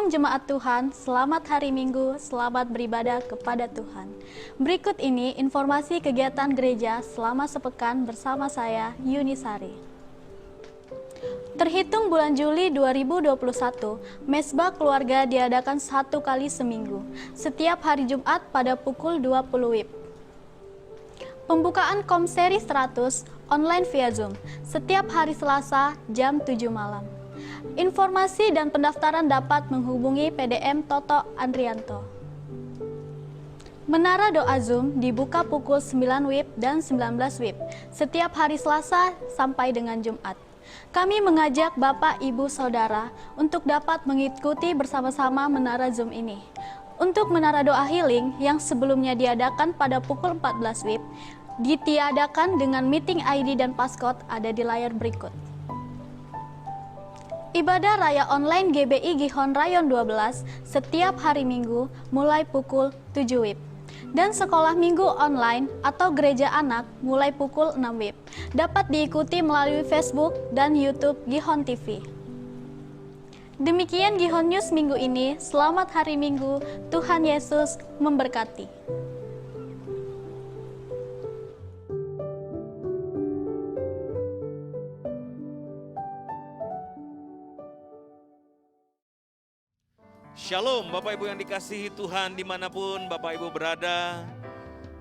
Shalom Jemaat Tuhan, selamat hari Minggu, selamat beribadah kepada Tuhan. Berikut ini informasi kegiatan gereja selama sepekan bersama saya, Yunisari. Terhitung bulan Juli 2021, Mesbah Keluarga diadakan 1 kali seminggu, setiap hari Jumat pada pukul 20 WIB. Pembukaan Komseri 100 online via Zoom, setiap hari Selasa jam 7 malam. Informasi dan pendaftaran dapat menghubungi PDM Toto Andrianto. Menara Doa Zoom dibuka pukul 9 WIB dan 19 WIB, setiap hari Selasa sampai dengan Jumat. Kami mengajak Bapak, Ibu, Saudara untuk dapat mengikuti bersama-sama Menara Zoom ini. Untuk Menara Doa Healing yang sebelumnya diadakan pada pukul 14 WIB, ditiadakan dengan meeting ID dan passcode ada di layar berikut. Ibadah Raya Online GBI Gihon Rayon 12 setiap hari Minggu mulai pukul 7 WIB. Dan sekolah minggu online atau gereja anak mulai pukul 6 WIB. Dapat diikuti melalui Facebook dan YouTube Gihon TV. Demikian Gihon News minggu ini. Selamat hari Minggu. Tuhan Yesus memberkati. Shalom Bapak Ibu yang dikasihi Tuhan dimanapun Bapak Ibu berada.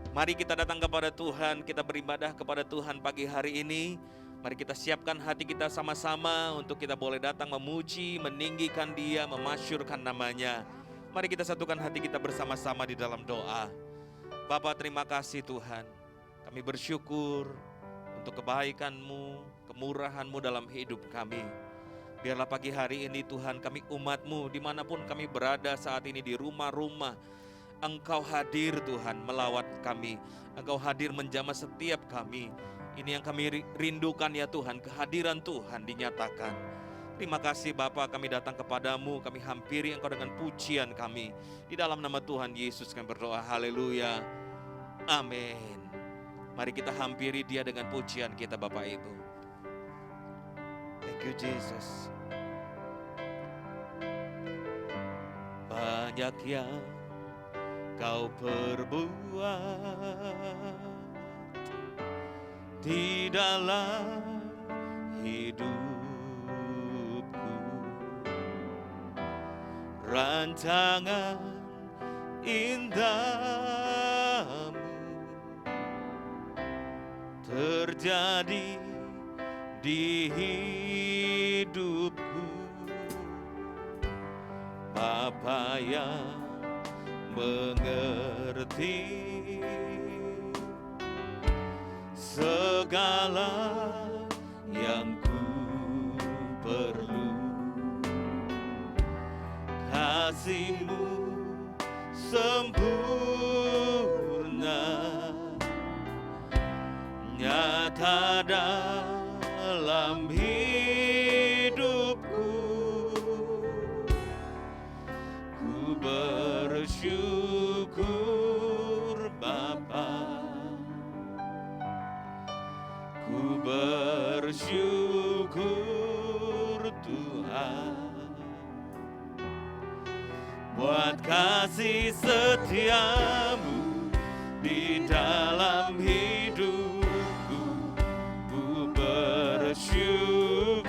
Mari kita datang kepada Tuhan, kita beribadah kepada Tuhan pagi hari ini. Mari kita siapkan hati kita sama-sama untuk kita boleh datang memuji, meninggikan Dia, memasyurkan namanya. Mari kita satukan hati kita bersama-sama di dalam doa. Bapa, terima kasih Tuhan. Kami bersyukur untuk kebaikan-Mu, kemurahan-Mu dalam hidup kami. Biarlah pagi hari ini Tuhan kami umat-Mu dimanapun kami berada saat ini di rumah-rumah. Engkau hadir Tuhan melawat kami. Engkau hadir menjamah setiap kami. Ini yang kami rindukan ya Tuhan, kehadiran Tuhan dinyatakan. Terima kasih Bapa, kami datang kepadamu, kami hampiri Engkau dengan pujian kami. Di dalam nama Tuhan Yesus kami berdoa, haleluya, amin. Mari kita hampiri Dia dengan pujian kita Bapak Ibu. Thank you Jesus. Banyak yang Kau perbuat di dalam hidupku, rancangan indahmu terjadi di hidupku. Bapa yang mengerti segala yang ku perlu, kasih-Mu sempurna nyata dalam hidupku. Ku bersyukur Bapa, ku bersyukur Tuhan, buat kasih setiamu di dalam hidupku. Ku bersyukur,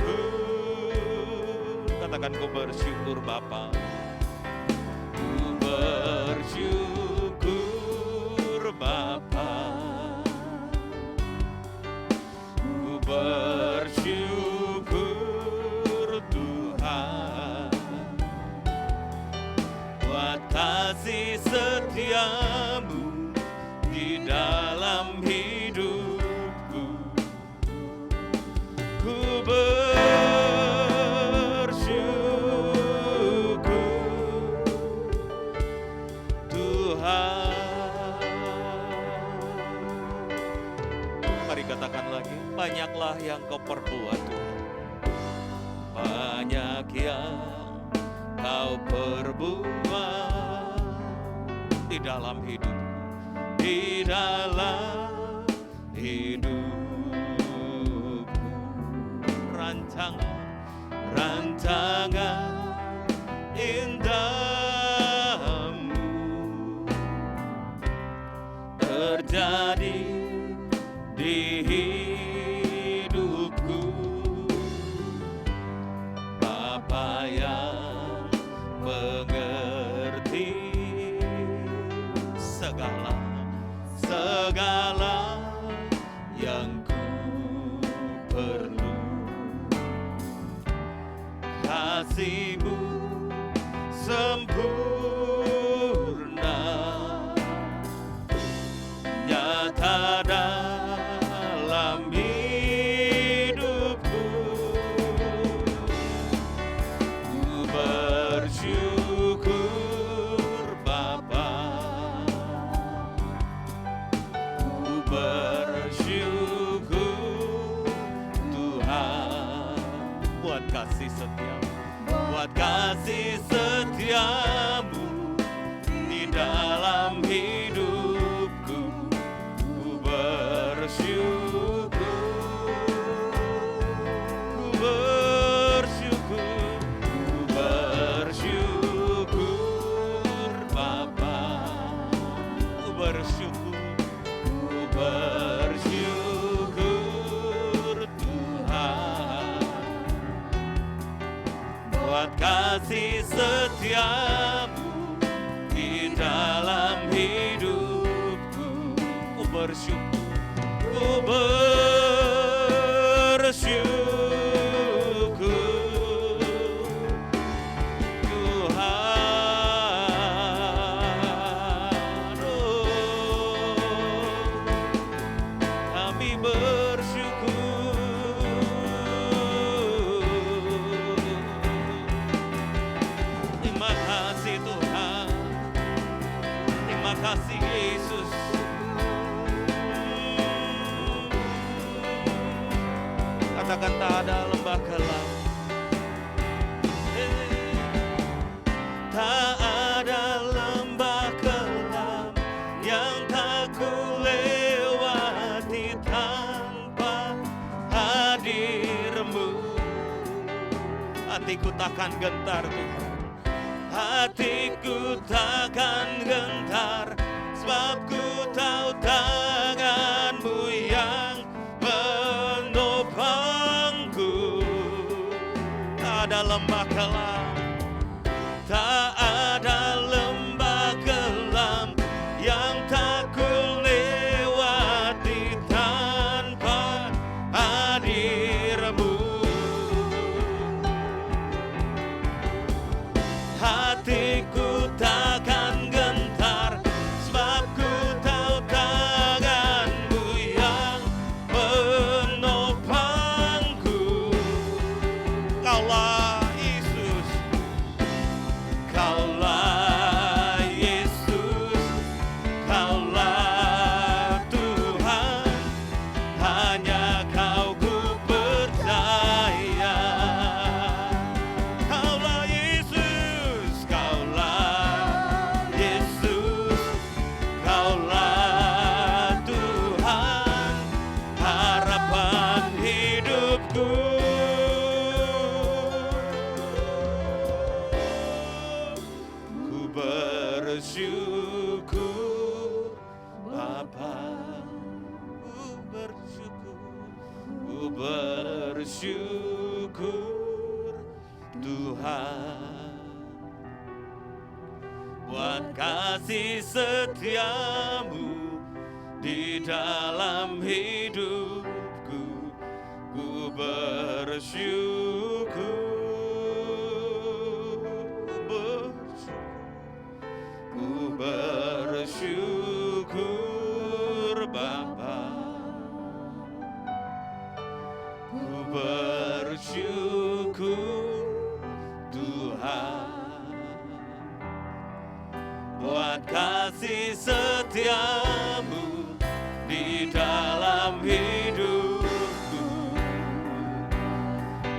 katakan ku bersyukur Bapa. Ku bersyukur Bapa, ku bersyukur Tuhan, buat kasih setiamu di dalam hidupku. Ku katakan lagi, banyaklah yang Kau perbuat Tuhan. Banyak yang Kau perbuat di dalam hidup, di dalam hidupku. Rancangan indah perlu kasih-Mu sempurna, nyata dalam hidupku. Ku bersyukur Bapa, ku bersyukur Tuhan buat kasih setiamu, buat kasih setiamu di dalam hidupku. Ku bersyukur, ku bersyukur, ku bersyukur Bapa, ku bersyukur, ku bersyukur Tuhan buat kasih setiamu di dalam hidupku. Ku bersyukur, ku bersyukur Tuhan. Oh, kami bersyukur. Terima kasih Tuhan, terima kasih Yesus. Katakan tak ada lembah kelam, tak ada lembah kelam yang tak ku lewati tanpa hadir-Mu. Hatiku takkan gentar Tuhan, hatiku takkan gentar, sebab ku tahu tangan-Mu yang menopangku. Tak ada lembah kelam, tak ada lembah kelam yang tak ku lewati tanpa hadir-Mu. Hatiku takkan gentar, sebab ku tahu tangan-Mu yang menopangku. Kaulah Yesus, Kaulah Yesus, Kaulah Tuhan, hanya Kau ku percaya. Kaulah Yesus, Kaulah Yesus, Kaulah Tuhan, harapan hidupku. Ku bersyukur Bapa, ku bersyukur, ku bersyukur Tuhan buat kasih setiamu di dalam hidupku. Ku bersyukur, ku bersyukur Bapa, ku bersyukur Tuhan buat kasih setiamu di dalam hidupku.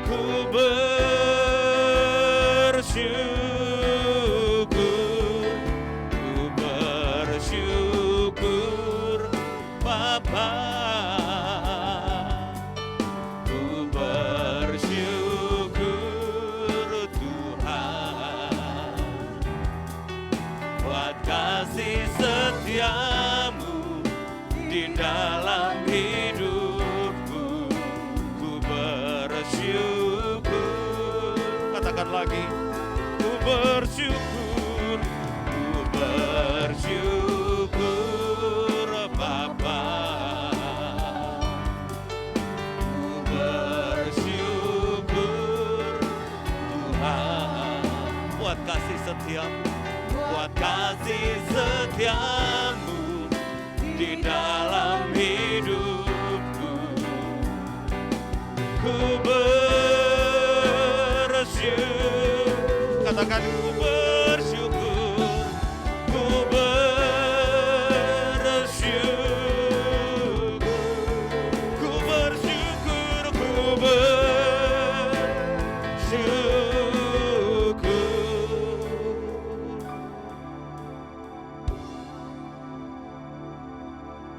Ku bersyukur, ku bersyukur Bapa, ku bersyukur Tuhan buat kasih setiamu di dalam hidupku. Ku bersyukur, setiamu, buat kasih setiamu di dalam hidupku. Ku bersyukur, katakan ku bersyukur, ku bersyukur, ku bersyukur, ku bersyukur.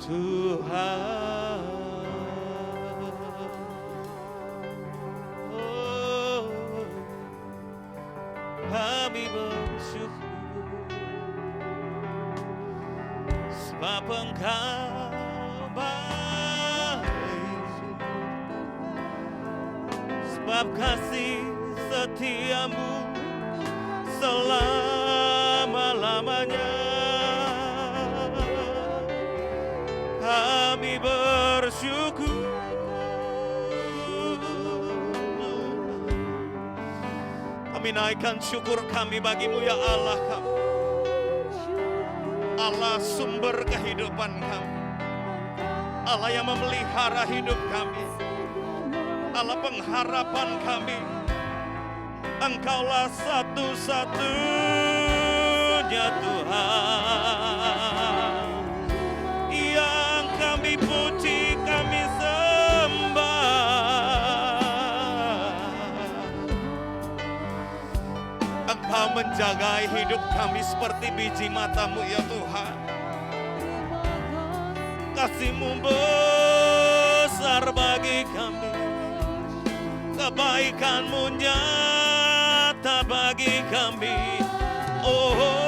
Tuhan, oh, kami bersyukur sebab Engkau baik, sebab kasih setiamu selama-lamanya. Kami bersyukur, kami naikkan syukur kami bagimu ya Allah kami, Allah sumber kehidupan kami, Allah yang memelihara hidup kami, Allah pengharapan kami. Engkaulah satu-satunya Tuhan yang kami puji, kami sembah. Engkau menjaga hidup kami seperti biji matamu ya Tuhan. Kasih-Mu besar bagi kami, kebaikan-Mu nyata bagi kami. Oh,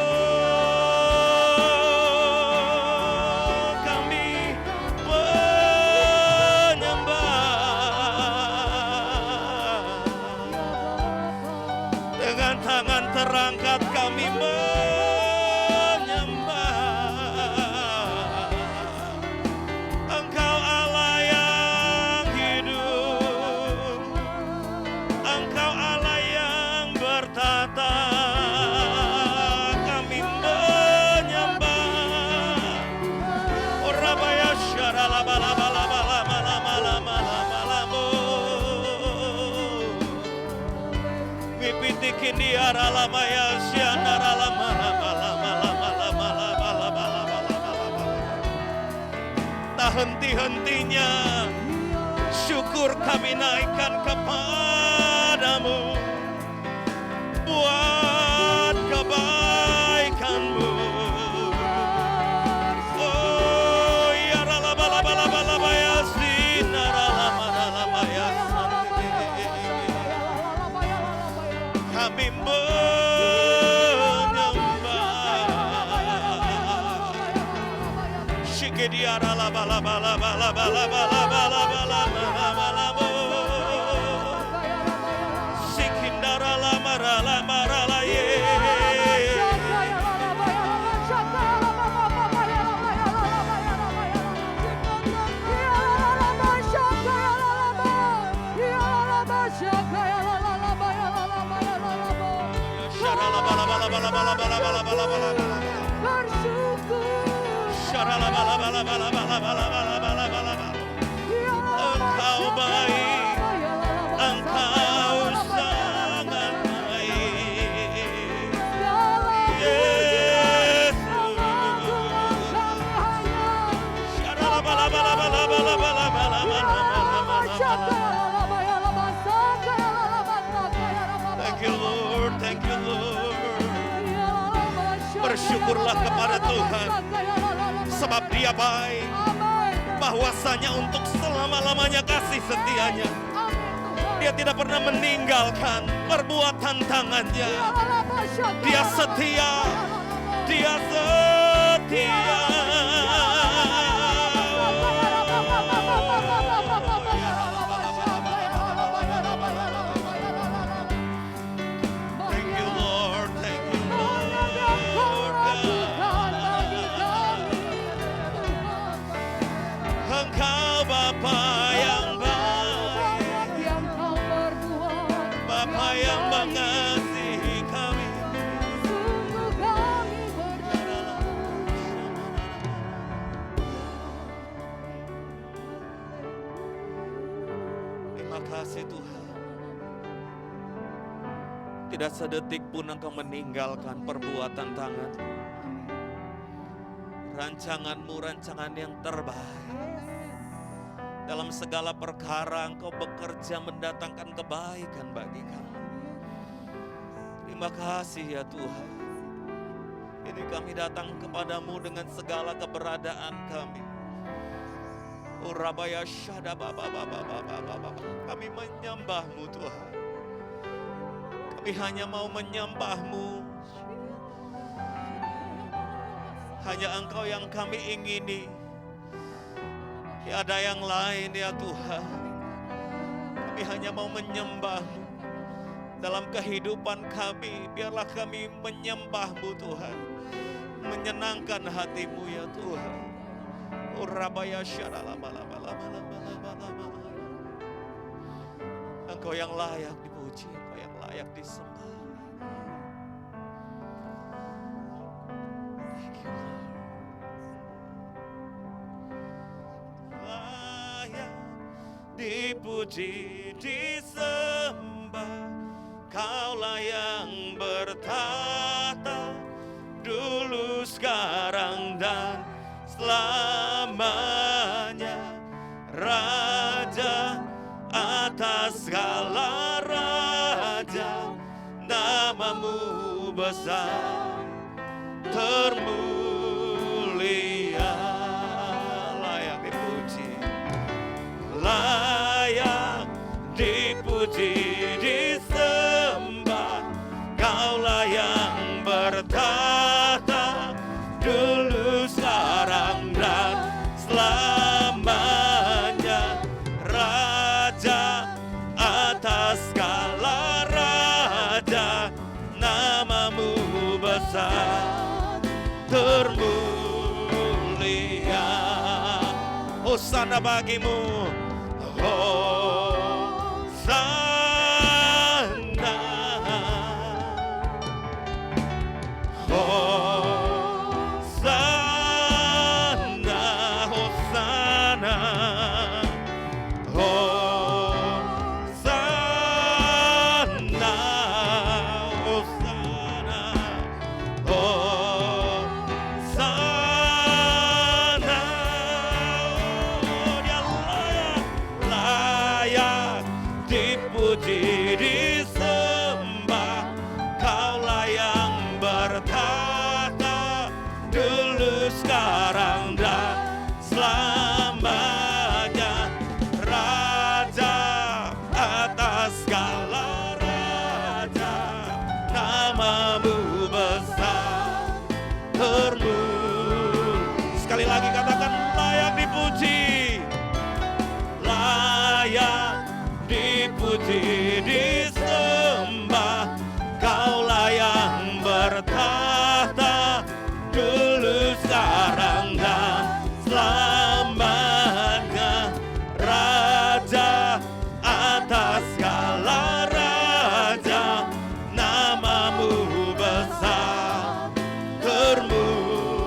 terangkat kami menyembah. Engkau Allah yang hidup, Engkau Allah yang bertata. Kami menyembah. Orabaya syaralabalabalabalabalabalabalabalabalamu. Wipitikin diaralamaya tak henti-hentinya syukur kami naikkan kepadamu buat kebaikan-Mu. Oh ya ralabalabalabalabaya sinaralamalabaya kami Diara la bala bala bala bala bala bala bala bala sikindara la mara la ye shara la bala bala bala bala bala bala bala bala Engkau baik, Engkau sangat baik, Yesus. Thank you Lord, thank you Lord. Bersyukurlah kepada Tuhan, sebab Dia baik, bahwasanya untuk selama-lamanya kasih setianya. Dia tidak pernah meninggalkan perbuatan tangannya. Dia setia, Dia setia. Thank you Lord, thank you Lord. Engkau Bapa yang baik, Bapa yang mengasihi kami. Terima kasih Tuhan. Tidak sedetik pun Engkau meninggalkan perbuatan tangan. Rancangan-Mu rancangan yang terbaik. Dalam segala perkara Engkau bekerja mendatangkan kebaikan bagi kami. Terima kasih ya Tuhan. Ini kami datang kepadamu dengan segala keberadaan kami. Urabaya syada baba. Kami menyembah-Mu Tuhan. Kami hanya mau menyembah-Mu. Hanya Engkau yang kami ingini. Tiada yang lain ya Tuhan. Kami hanya mau menyembah-Mu. Dalam kehidupan kami, biarlah kami menyembah-Mu Tuhan. Menyenangkan hati-Mu ya Tuhan. Urabaya Engkau yang layak dipuji, Engkau yang layak disembah. Thank you, Lord. Layak dipuji, disembah. Kaulah yang bertata dulu, sekarang dan selamanya. Raja atas segala raja, nama-Mu besar termulia. Layak dipuji, layak dipuji, disembah. Kaulah yang bertata dulu, sekarang dan selamanya. Raja atas segala raja, nama-Mu besar termulia. Hosana bagimu, Hosana. Sekarang dan selamanya. Raja atas segala raja, nama-Mu besar termulia. Sekali lagi katakan, layak dipuji, layak dipuji, disembah. Kaulah yang bertahta dulu, sekarang dan selamanya. Raja atas segala raja, nama-Mu besar termulia.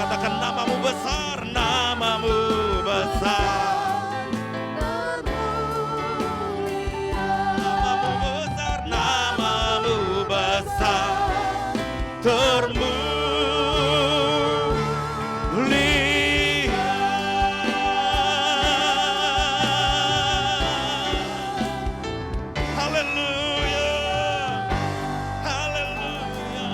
Katakan, nama-Mu besar, nama-Mu besar termulia. Nama-Mu besar, nama-Mu besar termulia. Haleluya, haleluya.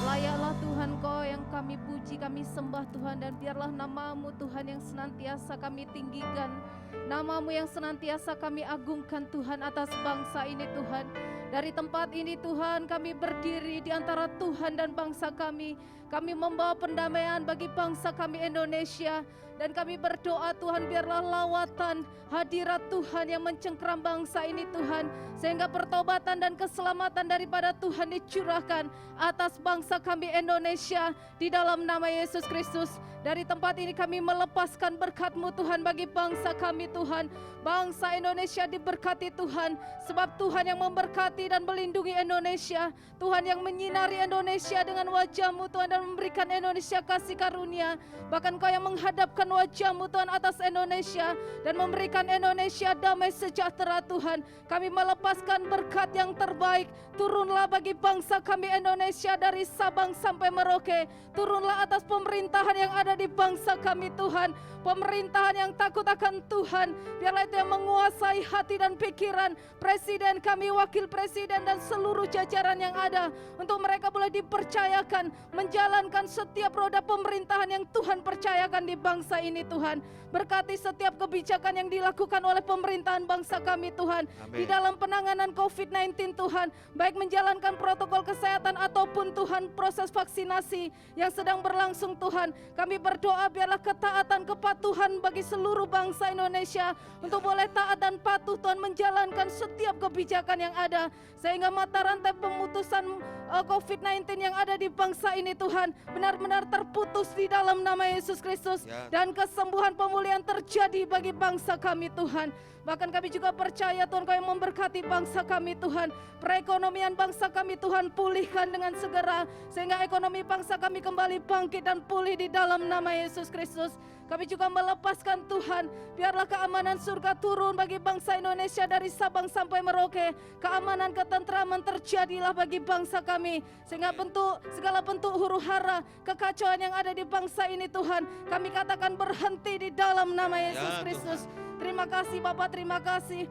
Layaklah Tuhan Kau yang kami puji, kami sembah Tuhan. Dan biarlah nama-Mu Tuhan yang senantiasa kami tinggikan, nama-Mu yang senantiasa kami agungkan Tuhan atas bangsa ini Tuhan. Dari tempat ini Tuhan, kami berdiri di antara Tuhan dan bangsa kami. Kami membawa pendamaian bagi bangsa kami Indonesia. Dan kami berdoa Tuhan, biarlah lawatan hadirat Tuhan yang mencengkeram bangsa ini Tuhan. Sehingga pertobatan dan keselamatan daripada Tuhan dicurahkan atas bangsa kami Indonesia di dalam nama Yesus Kristus. Dari tempat ini kami melepaskan berkat-Mu Tuhan bagi bangsa kami Tuhan. Bangsa Indonesia diberkati Tuhan, sebab Tuhan yang memberkati dan melindungi Indonesia. Tuhan yang menyinari Indonesia dengan wajah-Mu Tuhan dan memberikan Indonesia kasih karunia. Bahkan Kau yang menghadapkan wajah-Mu Tuhan atas Indonesia dan memberikan Indonesia damai sejahtera Tuhan. Kami melepaskan berkat yang terbaik. Turunlah bagi bangsa kami Indonesia dari Sabang sampai Merauke. Turunlah atas pemerintahan yang ada di bangsa kami Tuhan. Pemerintahan yang takut akan Tuhan. Biarlah itu yang menguasai hati dan pikiran Presiden kami, Wakil Presiden dan seluruh jajaran yang ada. Untuk mereka boleh dipercayakan menjalankan setiap roda pemerintahan yang Tuhan percayakan di bangsa ini Tuhan. Berkati setiap kebijakan yang dilakukan oleh pemerintahan bangsa kami Tuhan. Amin. Di dalam penanganan COVID-19 Tuhan, baik menjalankan protokol kesehatan ataupun Tuhan proses vaksinasi yang sedang berlangsung Tuhan. Kami berdoa biarlah ketaatan kepatuhan bagi seluruh bangsa Indonesia untuk boleh taat dan patuh Tuhan menjalankan setiap kebijakan yang ada. Sehingga mata rantai pemutusan COVID-19 yang ada di bangsa ini Tuhan benar-benar terputus di dalam nama Yesus Kristus. Ya. Dan kesembuhan pemulihan terjadi bagi bangsa kami Tuhan. Bahkan kami juga percaya Tuhan Kau yang memberkati bangsa kami Tuhan. Perekonomian bangsa kami Tuhan pulihkan dengan segera. Sehingga ekonomi bangsa kami kembali bangkit dan pulih di dalam nama Yesus Kristus. Kami juga melepaskan Tuhan, biarlah keamanan surga turun bagi bangsa Indonesia dari Sabang sampai Merauke. Keamanan, ketentraman terjadilah bagi bangsa kami. Sehingga segala bentuk huru-hara, kekacauan yang ada di bangsa ini Tuhan, kami katakan berhenti di dalam nama Yesus Ya, Kristus. Terima kasih Bapak, terima kasih.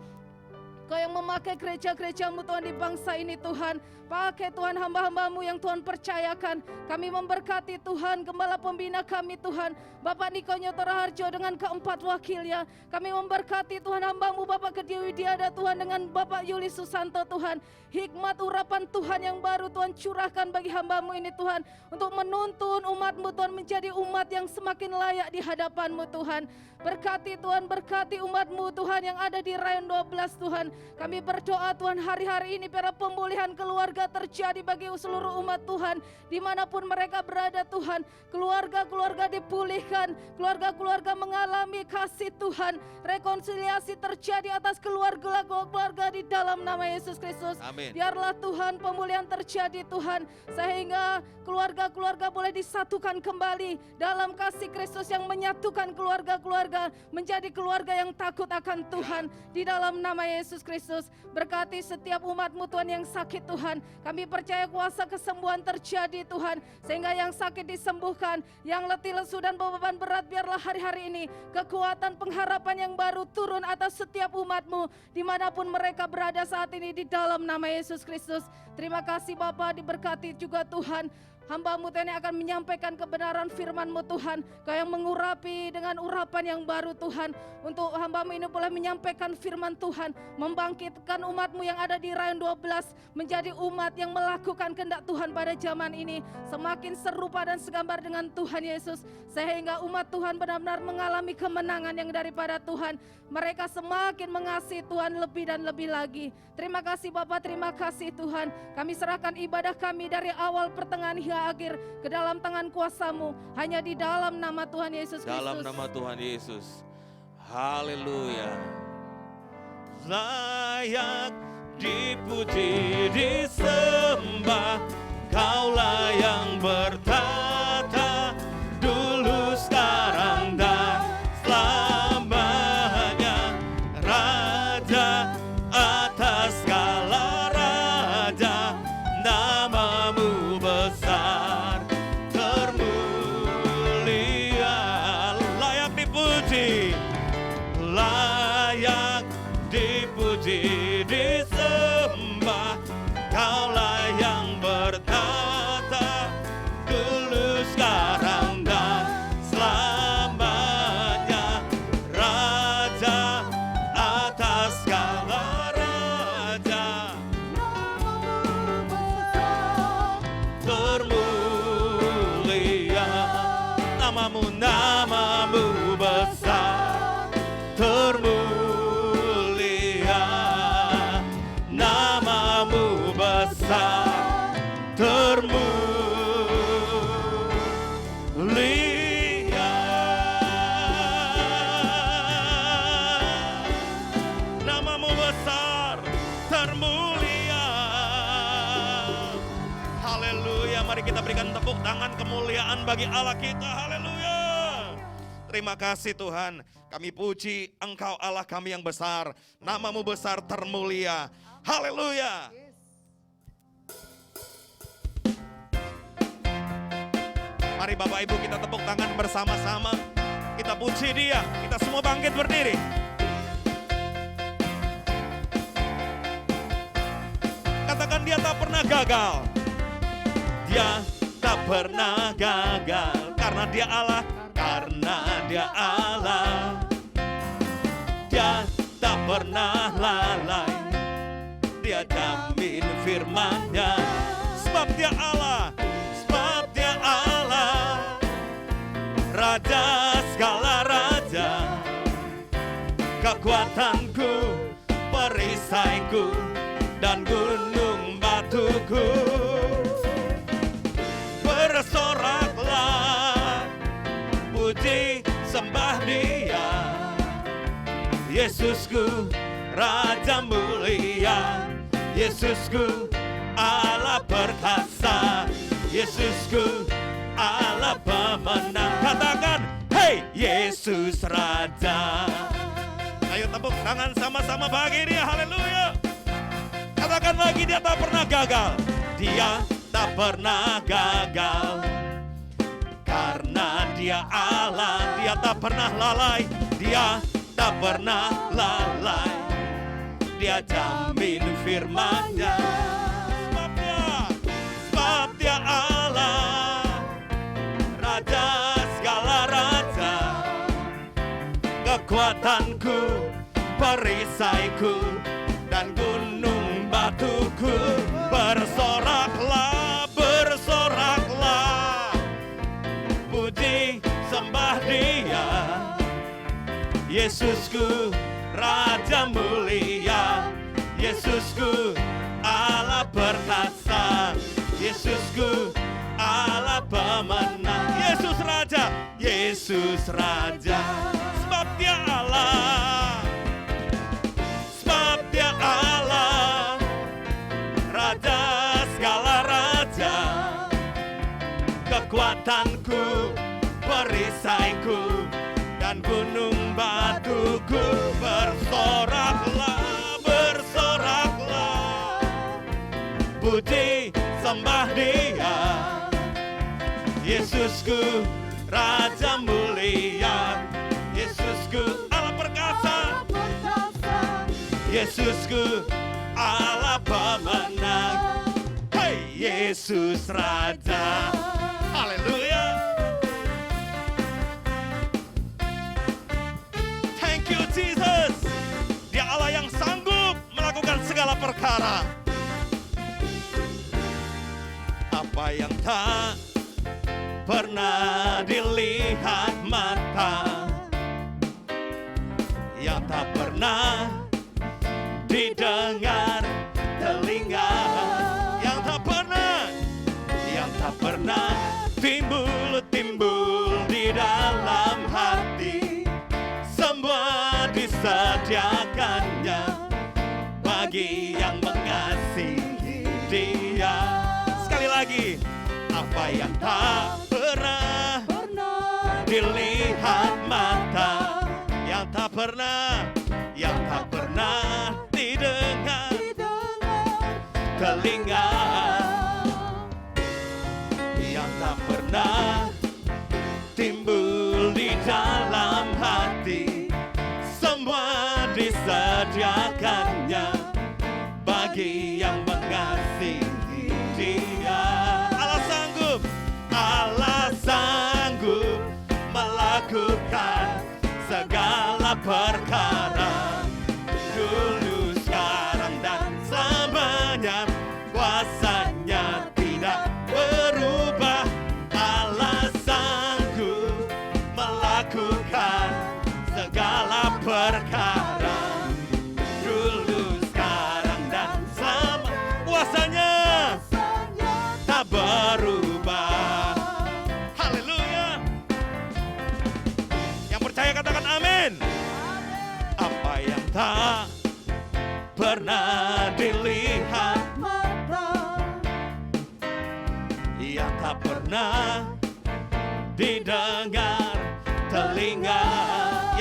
Kau yang memakai gereja-gereja-Mu Tuhan di bangsa ini Tuhan. Pakai Tuhan hamba-hamba-Mu yang Tuhan percayakan. Kami memberkati Tuhan gembala pembina kami Tuhan. Bapak Niko Nyoto Raharjo dengan keempat wakilnya. Kami memberkati Tuhan hamba-Mu Bapak Gede Widiada Tuhan dengan Bapak Yuli Susanto Tuhan. Hikmat urapan Tuhan yang baru Tuhan curahkan bagi hamba-Mu ini Tuhan. Untuk menuntun umat-Mu Tuhan menjadi umat yang semakin layak di hadapan-Mu Tuhan. Berkati Tuhan, berkati umat-Mu Tuhan yang ada di Rayon 12 Tuhan. Kami berdoa Tuhan hari-hari ini biar pemulihan keluarga terjadi bagi seluruh umat Tuhan. Dimanapun mereka berada Tuhan. Keluarga-keluarga dipulihkan. Keluarga-keluarga mengalami kasih Tuhan. Rekonsiliasi terjadi atas keluarga-keluarga di dalam nama Yesus Kristus. Amin. Biarlah Tuhan pemulihan terjadi Tuhan. Sehingga keluarga-keluarga boleh disatukan kembali dalam kasih Kristus yang menyatukan keluarga-keluarga menjadi keluarga yang takut akan Tuhan. Di dalam nama Yesus Kristus, berkati setiap umat-Mu Tuhan yang sakit Tuhan. Kami percaya kuasa kesembuhan terjadi Tuhan. Sehingga yang sakit disembuhkan, yang letih lesu dan beban berat biarlah hari-hari ini kekuatan pengharapan yang baru turun atas setiap umat-Mu dimanapun mereka berada saat ini di dalam nama Yesus Kristus. Terima kasih Bapa, diberkati juga Tuhan. Hamba-Mu Tuhan yang akan menyampaikan kebenaran firman-Mu Tuhan. Kau yang mengurapi dengan urapan yang baru Tuhan. Untuk hamba-Mu ini boleh menyampaikan firman Tuhan. Membangkitkan umat-Mu yang ada di Rayon 12. Menjadi umat yang melakukan kehendak Tuhan pada zaman ini. Semakin serupa dan segambar dengan Tuhan Yesus. Sehingga umat Tuhan benar-benar mengalami kemenangan yang daripada Tuhan. Mereka semakin mengasihi Tuhan lebih dan lebih lagi. Terima kasih Bapak, terima kasih Tuhan. Kami serahkan ibadah kami dari awal pertengahan hingga akhir ke dalam tangan kuasa-Mu. Hanya di dalam nama Tuhan Yesus Kristus. Dalam nama Tuhan Yesus. Haleluya. Layak dipuji, disembah. Kaulah yang bertata dulu, sekarang dan selamanya. Raja atas segala raja, nama-Mu besar termulia. Layak dipuji, layak dipuji, disembah. Kaulah yang bertata dulu, sekarang dan selamanya. Raja atas segala raja, termulia. Nama-Mu besar termulia. Nama-Mu besar termulia. Nama-Mu besar termulia. Haleluya. Mari kita berikan tepuk tangan kemuliaan bagi Allah kita. Haleluya. Terima kasih Tuhan. Kami puji Engkau Allah kami yang besar. Nama-Mu besar termulia. Haleluya. Mari Bapak Ibu kita tepuk tangan bersama-sama. Kita puji Dia. Kita semua bangkit berdiri. Katakan Dia tak pernah gagal. Dia tak pernah gagal. Karena Dia Allah. Karena Dia Allah. Dia tak pernah lalai. Dia jamin firman-Nya. Sebab Dia Allah. Sebab Dia Allah. Raja segala raja. Kekuatanku, perisaiku, dan gunung batuku. Bersoraklah, puji sembah Dia. Yesusku, Raja mulia. Yesusku, Allah perkasa. Yesusku, Allah pemenang. Katakan, hey Yesus Raja. Ayo tepuk tangan sama-sama bagi Dia. Haleluya. Katakan lagi, Dia tak pernah gagal. Dia tak pernah gagal. Karena Dia Allah. Dia tak pernah lalai. Dia tak pernah lalai. Dia jamin firman-Nya. Sebab Dia Allah. Raja segala raja. Kekuatanku, perisaiku, dan gunung batuku. Bersoraklah, bersoraklah, puji sembah Dia. Yesusku, Raja mulia. Yesusku, Allah perkasa. Yesusku, Allah pemenang. Yesus Raja, Yesus Raja. Sebab Dia Allah. Sebab Dia Allah. Raja segala raja. Kekuatanku, perisaiku, dan gunung batuku. Bersoraklah, bersoraklah, puji sembah Dia. Yesusku, Raja mulia. Yesusku, Allah perkasa. Yesusku, Allah pemenang. Hey Yesus Raja. Haleluya. Thank you Jesus. Dia Allah yang sanggup melakukan segala perkara. Apa yang tak pernah dilihat mata, yang tak pernah didengar telinga, yang tak pernah timbul di dalam hati, semua disediakannya bagi yang mengasihi Dia. Sekali lagi, apa yang tak pernah dilihat mata, yang tak pernah didengar telinga, yang tak pernah timbul di dalam hati, semua disediakannya bagi yang mengasihi Dia. Allah sanggup melakukan segala perkara, dulu, sekarang, dan selamanya. Kuasanya tidak berubah. Allah sanggup melakukan segala perkara, dulu, sekarang, dan selamanya. Kuasanya tak berubah. Haleluya. Yang percaya katakan amin. Apa yang tak pernah dilihat mata, yang tak pernah didengar telinga,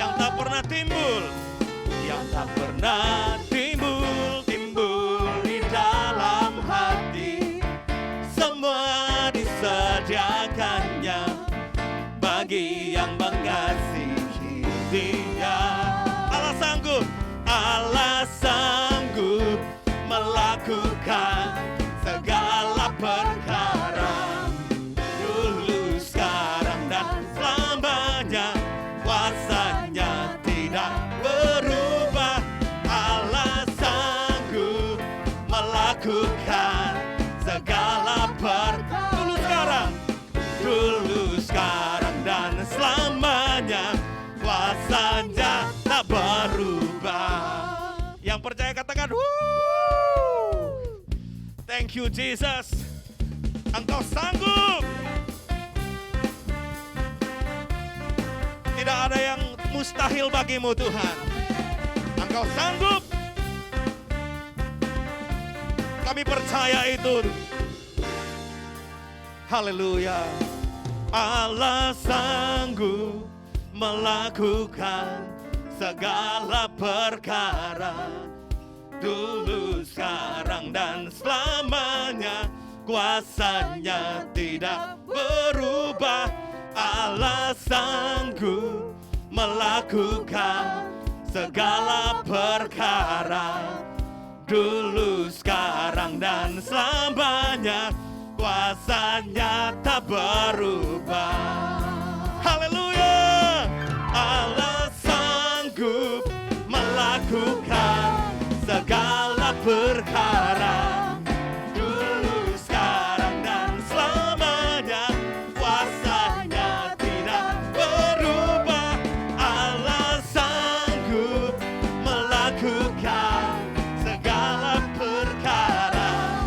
yang tak pernah timbul, yang tak pernah timbul di dalam hati. Semua disediakannya bagi yang mengasihi Dia. Allah sanggup melakukan segala perkara, dulu, sekarang, dan selamanya. Kuasanya tidak berubah. Allah sanggup melakukan segala perkara, dulu, sekarang, dan selamanya. Kuasanya tak berubah. Yang percaya katakan, "Wuh! Thank you Jesus. Engkau sanggup. Tidak ada yang mustahil bagimu Tuhan. Engkau sanggup. Kami percaya itu. Haleluya. Allah sanggup melakukan segala perkara, dulu, sekarang, dan selamanya. Kuasanya tidak berubah. Allah sanggup melakukan segala perkara, dulu, sekarang, dan selamanya. Kuasanya tak berubah. Haleluya. Allah sanggup melakukan segala perkara, dulu, sekarang, dan selamanya. Kuasanya tidak berubah. Allah sanggup melakukan segala perkara,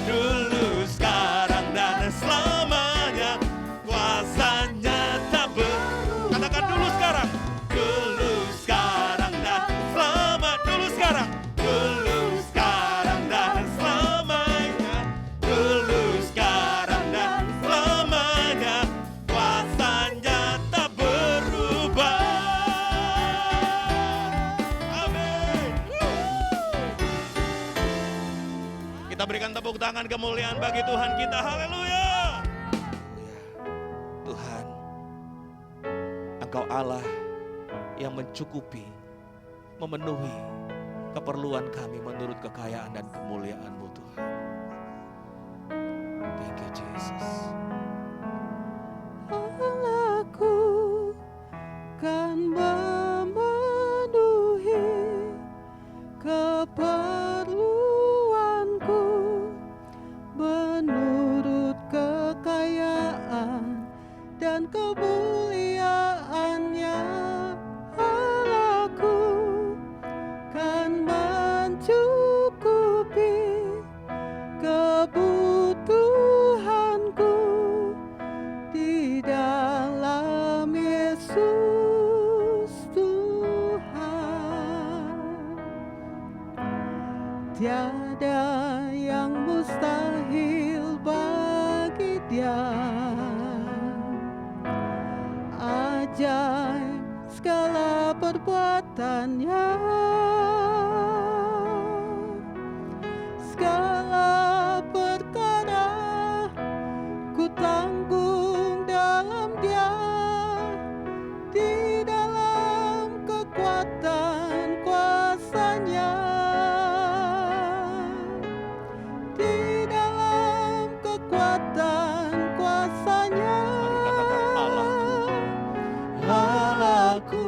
dulu, sekarang, dan selamanya. Kuasanya tak berubah. Katakan dulu sekarang. Dulu, sekarang, dan selama. Dulu, sekarang. Dulu, sekarang, dan selamanya. Dulu, sekarang, dan selamanya. Kuasanya tak berubah. Amin. Kita berikan tepuk tangan kemuliaan bagi Tuhan kita. Haleluya. Tuhan, Engkau Allah yang mencukupi, memenuhi keperluan kami menurut kekayaan dan kemuliaan-Mu Tuhan. Thank you Jesus. Allahku kan memenuhi keperluanku menurut kekayaan dan kemuliaan-Nya. Allahku kan mencukupi kebutuhanku di dalam Yesus Tuhan. Tiada yang mustahil bagi Dia. Ajaib segala perbuatannya, segala perkara ku tanggung dalam Dia, di dalam kekuatan kuasa-Nya, di dalam kekuatan kuasa-Nya. Allahku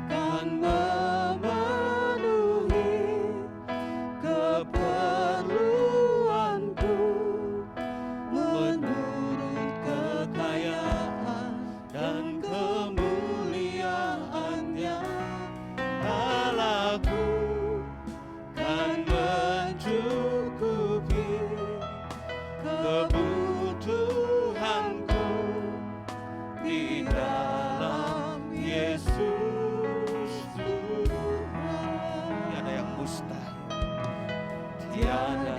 kan memenuhi keperluanku menurut kekayaan dan kemuliaan-Nya. Allahku kan mencukupi kebutuhanku di dalam Yesus Tuhan. Tiada yang mustahil, tiada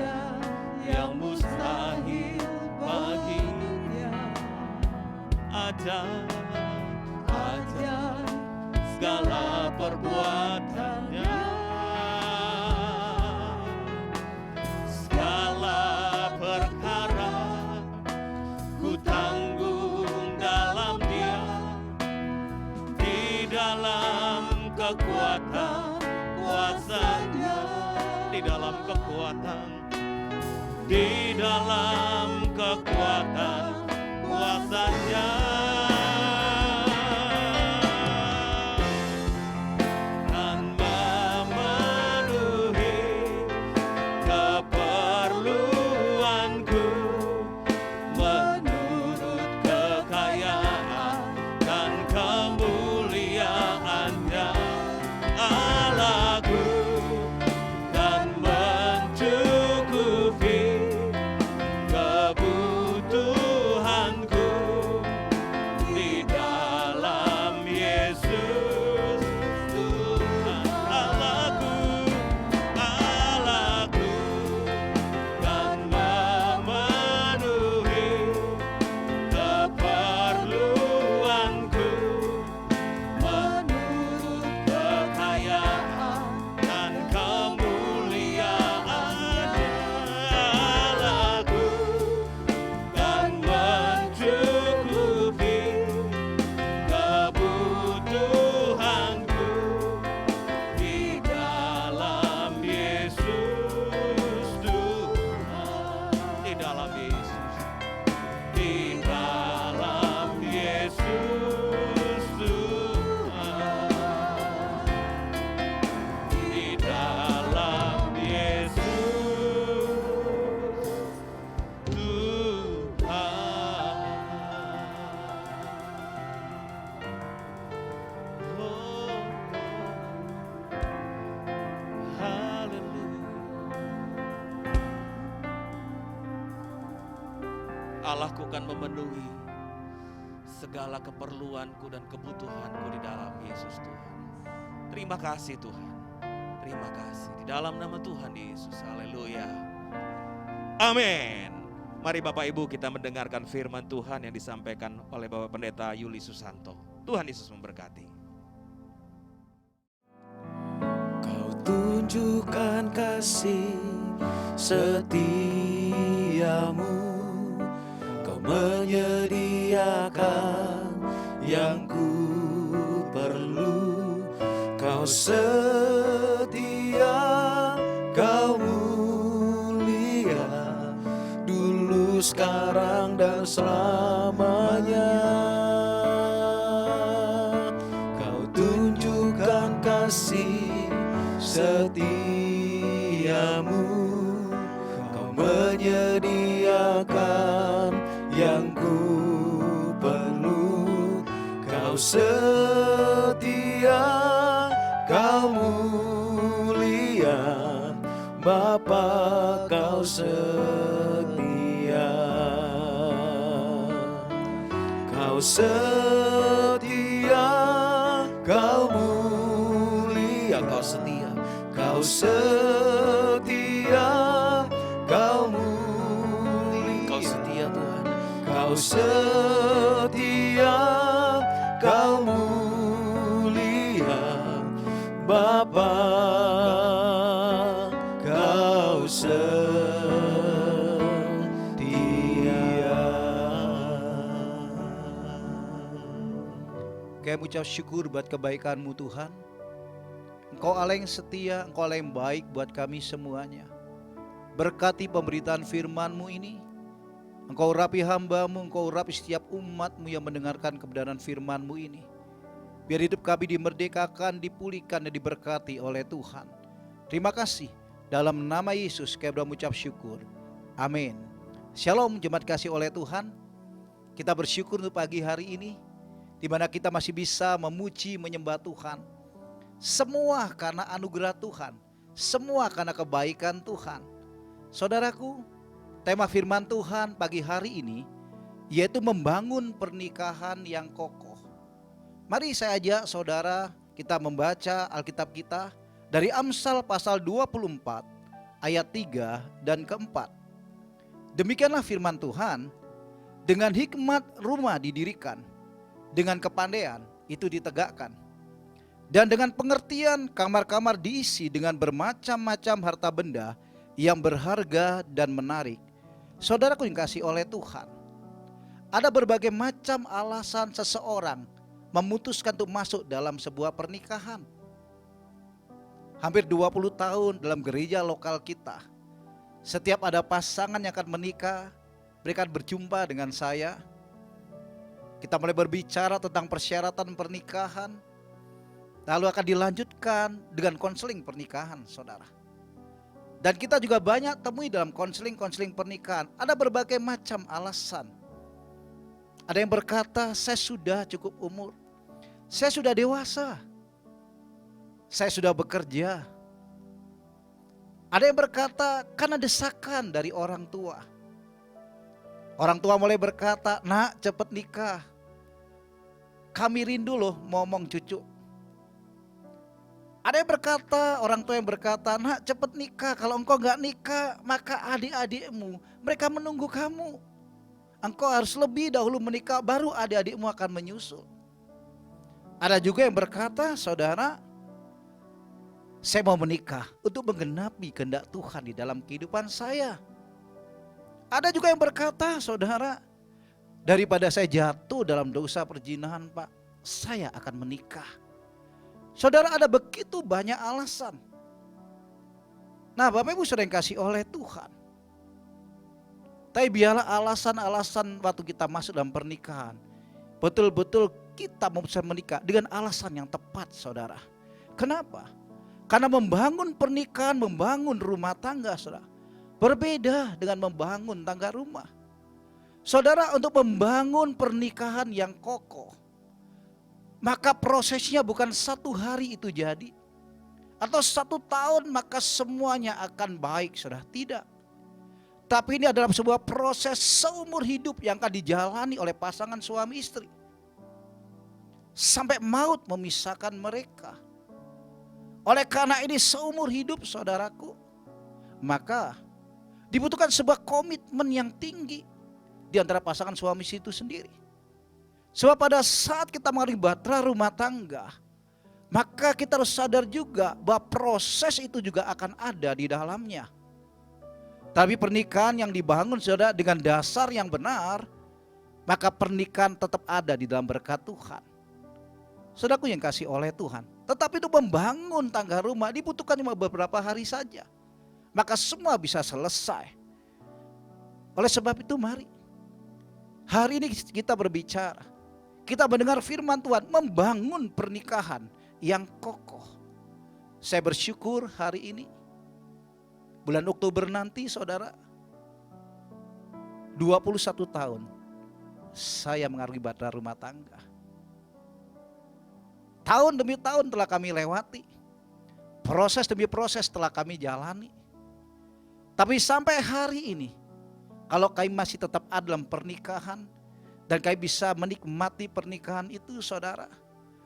yang mustahil bagi Dia. Ajaib segala perbuatannya. Segala perkara ku tanggung dalam Dia, di dalam kekuatan kuasa-Nya, di dalam kekuatan, di dalam kekuatan kuasa-Nya. Dan memenuhi keperluanku menurut kekayaan dan kemuliaan-Nya. Allahku dan mencukupi kebutuhanku di dalam Yesus Tuhan. Allahku dan memenuhi keperluanku menurut kekayaan dan kemuliaan-Nya. Allahku dan mencukupi kebutuhanku di dalam Yesus Tuhan. Di dalam Yesus, di dalam Yesus Tuhan, di dalam Yesus Tuhan. Oh, haleluya. Allahku kan memenuhi segala keperluanku dan kebutuhanku di dalam Yesus Tuhan. Terima kasih Tuhan. Terima kasih. Di dalam nama Tuhan Yesus. Haleluya. Amin. Mari Bapak Ibu kita mendengarkan firman Tuhan yang disampaikan oleh Bapak Pendeta Yuli Susanto. Tuhan Yesus memberkati. Kau tunjukkan kasih setiamu, Kau menyediakan yang ku perlu. Kau setia, Kau mulia, dulu, sekarang, dan selamanya. Kau tunjukkan kasih setiamu, Kau menyediakan yang ku perlu. Kau setia, Kau mulia, Bapa, Kau setia. Kau setia, Kau mulia, Kau setia. Kau setia, Kau mulia, Kau setia Tuhan. Kau setia, Kau mulia, Bapa, Kau setia. Kami ucap syukur buat kebaikan-Mu Tuhan. Engkau Allah yang setia, Engkau Allah yang baik buat kami semuanya. Berkati pemberitaan firman-Mu ini. Engkau urapi hamba-Mu, Engkau urapi setiap umat-Mu yang mendengarkan kebenaran firman-Mu ini. Biar hidup kami dimerdekakan, dipulihkan, dan diberkati oleh Tuhan. Terima kasih. Dalam nama Yesus kami mengucap syukur. Amin. Shalom jemaat kasih oleh Tuhan. Kita bersyukur untuk pagi hari ini, di mana kita masih bisa memuji, menyembah Tuhan. Semua karena anugerah Tuhan, semua karena kebaikan Tuhan. Saudaraku, tema firman Tuhan pagi hari ini yaitu membangun pernikahan yang kokoh. Mari saya ajak saudara kita membaca Alkitab kita dari Amsal pasal 24 ayat 3 dan keempat. Demikianlah firman Tuhan, dengan hikmat rumah didirikan, dengan kepandaian itu ditegakkan. Dan dengan pengertian kamar-kamar diisi dengan bermacam-macam harta benda yang berharga dan menarik. Saudaraku yang kasih oleh Tuhan, ada berbagai macam alasan seseorang memutuskan untuk masuk dalam sebuah pernikahan. Hampir 20 tahun dalam gereja lokal kita, setiap ada pasangan yang akan menikah, mereka berjumpa dengan saya. Kita mulai berbicara tentang persyaratan pernikahan, lalu akan dilanjutkan dengan konseling pernikahan, saudara. Dan kita juga banyak temui dalam konseling pernikahan, ada berbagai macam alasan. Ada yang berkata, saya sudah cukup umur, saya sudah dewasa, saya sudah bekerja. Ada yang berkata, karena desakan dari orang tua. Orang tua mulai berkata, nak cepat nikah, kami rindu loh ngomong cucu. Ada yang berkata, orang tua yang berkata, nak cepat nikah, kalau engkau gak nikah maka adik-adikmu mereka menunggu kamu. Engkau harus lebih dahulu menikah, baru adik-adikmu akan menyusul. Ada juga yang berkata, saudara, saya mau menikah untuk menggenapi kehendak Tuhan di dalam kehidupan saya. Ada juga yang berkata, saudara, daripada saya jatuh dalam dosa perzinahan, Pak, saya akan menikah. Saudara, ada begitu banyak alasan. Nah, Bapak Ibu sudah dikasih oleh Tuhan. Tapi biarlah alasan-alasan waktu kita masuk dalam pernikahan, betul-betul kita memutuskan menikah dengan alasan yang tepat, saudara. Kenapa? Karena membangun pernikahan, membangun rumah tangga, saudara, berbeda dengan membangun tangga rumah. Saudara, untuk membangun pernikahan yang kokoh, maka prosesnya bukan 1 hari itu jadi, atau 1 tahun maka semuanya akan baik, saudara. Tidak. Tapi ini adalah sebuah proses seumur hidup yang akan dijalani oleh pasangan suami istri. Sampai maut memisahkan mereka. Oleh karena ini seumur hidup, saudaraku, maka dibutuhkan sebuah komitmen yang tinggi di antara pasangan suami istri itu sendiri. Sebab pada saat kita mengalami bahtera rumah tangga, maka kita harus sadar juga bahwa proses itu juga akan ada di dalamnya. Tapi pernikahan yang dibangun, saudara, dengan dasar yang benar, maka pernikahan tetap ada di dalam berkat Tuhan. Saudaraku yang kasih oleh Tuhan, tetapi untuk membangun tangga rumah dibutuhkan cuma beberapa hari saja, maka semua bisa selesai. Oleh sebab itu mari hari ini kita berbicara, kita mendengar firman Tuhan, membangun pernikahan yang kokoh. Saya bersyukur hari ini, bulan Oktober nanti, saudara, 21 tahun saya mengarungi bahtera rumah tangga. Tahun demi tahun telah kami lewati, proses demi proses telah kami jalani. Tapi sampai hari ini, kalau kami masih tetap ada dalam pernikahan, dan kami bisa menikmati pernikahan itu, saudara,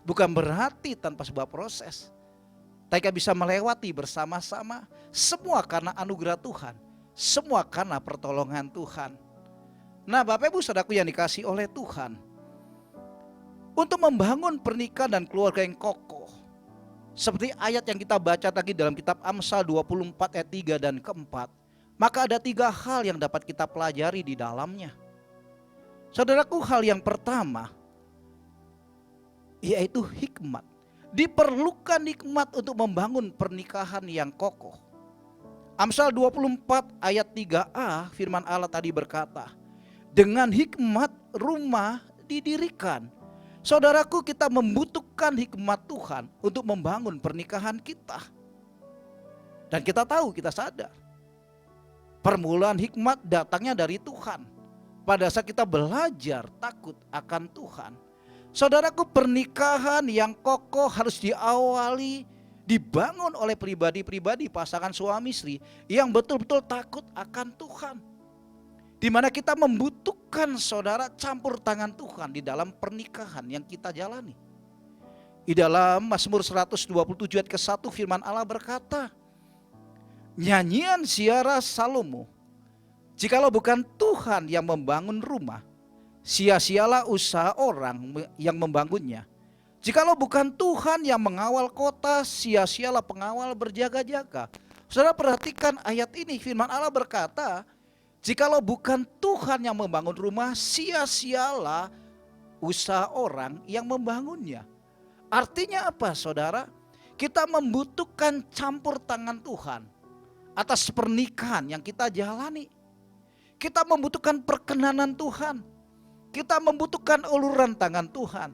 bukan berarti tanpa sebuah proses, tapi kami bisa melewati bersama-sama. Semua karena anugerah Tuhan, semua karena pertolongan Tuhan. Nah, Bapak Ibu saudaraku yang dikasih oleh Tuhan, untuk membangun pernikahan dan keluarga yang kokoh, seperti ayat yang kita baca tadi dalam kitab Amsal 24 ayat 3 dan keempat, maka ada 3 hal yang dapat kita pelajari di dalamnya. Saudaraku, hal yang pertama yaitu hikmat. Diperlukan hikmat untuk membangun pernikahan yang kokoh. Amsal 24 ayat 3a, firman Allah tadi berkata, dengan hikmat rumah didirikan. Saudaraku, kita membutuhkan hikmat Tuhan untuk membangun pernikahan kita. Dan kita tahu, kita sadar, permulaan hikmat datangnya dari Tuhan. Pada saat kita belajar takut akan Tuhan. Saudaraku, pernikahan yang kokoh harus diawali, dibangun oleh pribadi-pribadi pasangan suami istri yang betul-betul takut akan Tuhan. Di mana kita membutuhkan, saudara, campur tangan Tuhan di dalam pernikahan yang kita jalani. Di dalam Mazmur 127 ayat ke-1 firman Allah berkata, nyanyian ziarah Salomo, jikalau bukan Tuhan yang membangun rumah, sia-sialah usaha orang yang membangunnya. Jikalau bukan Tuhan yang mengawal kota, sia-sialah pengawal berjaga-jaga. Saudara perhatikan ayat ini, firman Allah berkata, jikalau bukan Tuhan yang membangun rumah, sia-sialah usaha orang yang membangunnya. Artinya apa saudara? Kita membutuhkan campur tangan Tuhan atas pernikahan yang kita jalani. Kita membutuhkan perkenanan Tuhan. Kita membutuhkan uluran tangan Tuhan.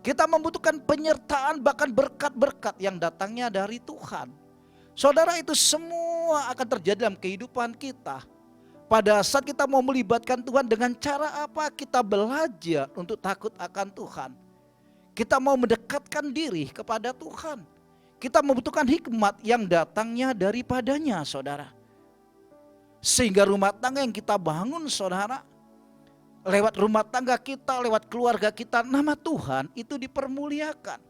Kita membutuhkan penyertaan bahkan berkat-berkat yang datangnya dari Tuhan. Saudara, itu semua akan terjadi dalam kehidupan kita. Pada saat kita mau melibatkan Tuhan, dengan cara apa? Kita belajar untuk takut akan Tuhan. Kita mau mendekatkan diri kepada Tuhan. Kita membutuhkan hikmat yang datangnya daripadanya saudara. Sehingga rumah tangga yang kita bangun saudara, lewat rumah tangga kita, lewat keluarga kita, nama Tuhan itu dipermuliakan.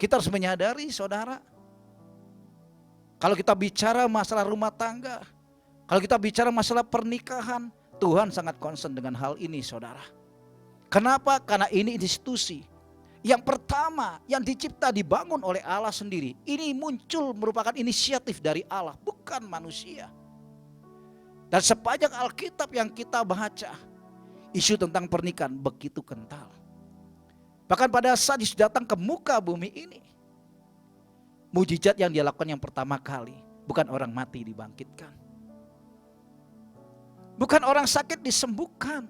Kita harus menyadari saudara, kalau kita bicara masalah rumah tangga, kalau kita bicara masalah pernikahan, Tuhan sangat concern dengan hal ini saudara. Kenapa? Karena ini institusi yang pertama yang dicipta, dibangun oleh Allah sendiri. Ini muncul merupakan inisiatif dari Allah, bukan manusia. Dan sepanjang Alkitab yang kita baca, isu tentang pernikahan begitu kental. Bahkan pada saat Yesus datang ke muka bumi ini, mujizat yang dia lakukan yang pertama kali, bukan orang mati dibangkitkan, bukan orang sakit disembuhkan,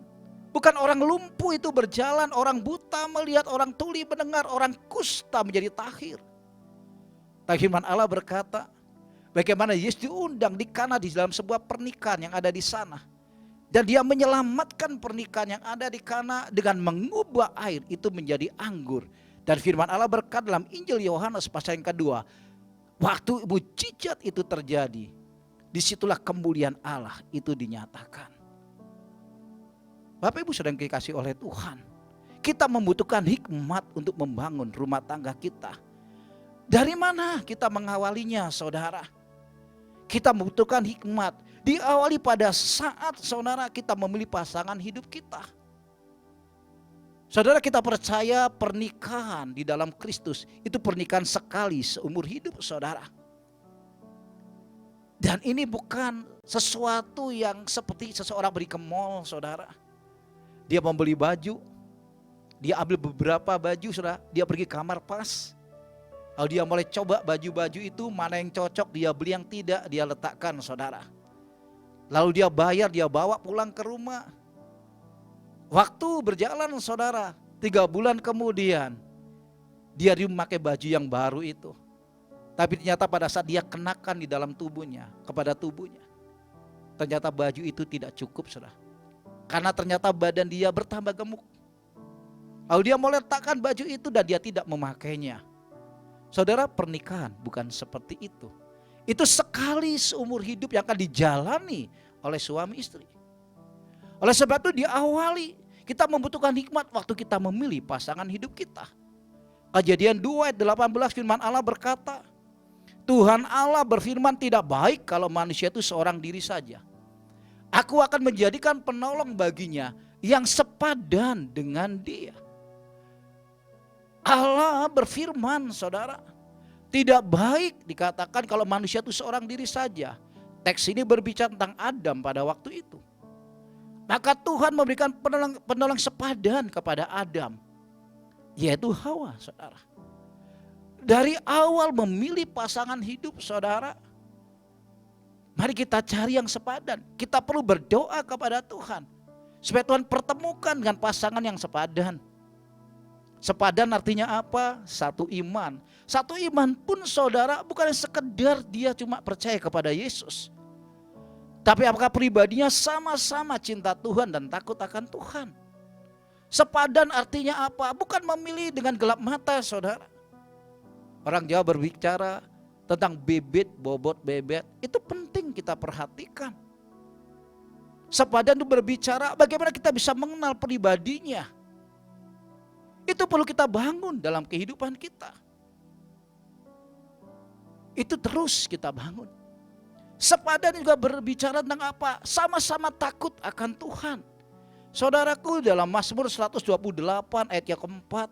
bukan orang lumpuh itu berjalan, orang buta melihat, orang tuli mendengar, orang kusta menjadi tahir. Tapi firman Allah berkata, bagaimana Yesus diundang di Kana di dalam sebuah pernikahan yang ada di sana. Dan dia menyelamatkan pernikahan yang ada di Kana dengan mengubah air itu menjadi anggur. Dan firman Allah berkata dalam Injil Yohanes pasal yang kedua, waktu mujizat itu terjadi, disitulah kemuliaan Allah itu dinyatakan. Bapak Ibu saudara yang dikasihi oleh Tuhan, kita membutuhkan hikmat untuk membangun rumah tangga kita. Dari mana kita mengawalinya saudara? Kita membutuhkan hikmat. Diawali pada saat saudara kita memilih pasangan hidup kita. Saudara, kita percaya pernikahan di dalam Kristus itu pernikahan sekali seumur hidup saudara. Dan ini bukan sesuatu yang seperti seseorang pergi ke mall saudara. Dia membeli baju, dia ambil beberapa baju saudara, dia pergi kamar pas. Lalu dia mulai coba baju-baju itu, mana yang cocok dia beli, yang tidak dia letakkan saudara. Lalu dia bayar, dia bawa pulang ke rumah. Waktu berjalan saudara, 3 bulan kemudian dia memakai baju yang baru itu. Tapi ternyata pada saat dia kenakan di dalam tubuhnya, kepada tubuhnya, ternyata baju itu tidak cukup saudara. Karena ternyata badan dia bertambah gemuk. Lalu dia mau letakkan baju itu dan dia tidak memakainya. Saudara, pernikahan bukan seperti itu. Itu sekali seumur hidup yang akan dijalani oleh suami istri. Oleh sebab itu diawali, kita membutuhkan hikmat waktu kita memilih pasangan hidup kita. Kejadian 2 ayat 18 firman Allah berkata, Tuhan Allah berfirman, tidak baik kalau manusia itu seorang diri saja. Aku akan menjadikan penolong baginya yang sepadan dengan dia. Allah berfirman saudara, tidak baik dikatakan kalau manusia itu seorang diri saja. Teks ini berbicara tentang Adam pada waktu itu. Maka Tuhan memberikan penolong sepadan kepada Adam, yaitu Hawa saudara. Dari awal memilih pasangan hidup saudara, mari kita cari yang sepadan. Kita perlu berdoa kepada Tuhan supaya Tuhan pertemukan dengan pasangan yang sepadan. Sepadan artinya apa? Satu iman. Satu iman pun saudara bukan sekedar dia cuma percaya kepada Yesus, tapi apakah pribadinya sama-sama cinta Tuhan dan takut akan Tuhan. Sepadan artinya apa? Bukan memilih dengan gelap mata saudara. Orang Jawa berbicara tentang bibit, bobot, bebet. Itu penting kita perhatikan. Sepadan itu berbicara bagaimana kita bisa mengenal pribadinya. Itu perlu kita bangun dalam kehidupan kita. Itu terus kita bangun. Sepadan juga berbicara tentang apa? Sama-sama takut akan Tuhan. Saudaraku, dalam Mazmur 128 ayat yang keempat,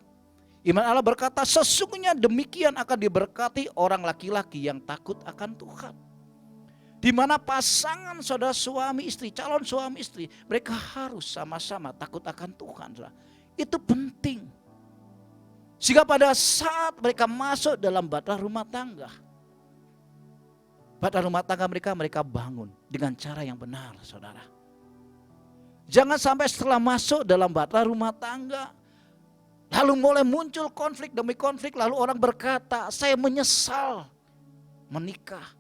Iman Allah berkata, sesungguhnya demikian akan diberkati orang laki-laki yang takut akan Tuhan. Di mana pasangan saudara suami istri, calon suami istri, mereka harus sama-sama takut akan Tuhan. Saudara. Itu penting. Sehingga pada saat mereka masuk dalam bahtera rumah tangga, bahtera rumah tangga mereka bangun dengan cara yang benar, saudara. Jangan sampai setelah masuk dalam bahtera rumah tangga, lalu mulai muncul konflik demi konflik, lalu orang berkata, saya menyesal menikah.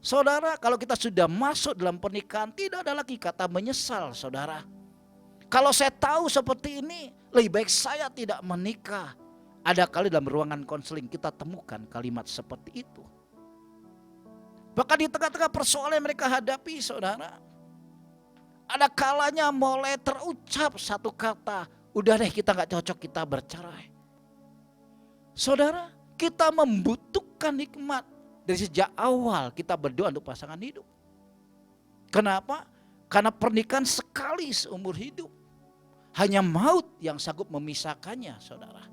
Saudara, kalau kita sudah masuk dalam pernikahan, tidak ada lagi kata menyesal, saudara. Kalau saya tahu seperti ini, lebih baik saya tidak menikah. Ada kali dalam ruangan konseling kita temukan kalimat seperti itu. Bahkan di tengah-tengah persoalan yang mereka hadapi, saudara, ada kalanya mulai terucap satu kata, udah deh kita gak cocok, kita bercerai. Saudara, kita membutuhkan hikmat dari sejak awal kita berdoa untuk pasangan hidup. Kenapa? Karena pernikahan sekali seumur hidup. Hanya maut yang sanggup memisahkannya, saudara.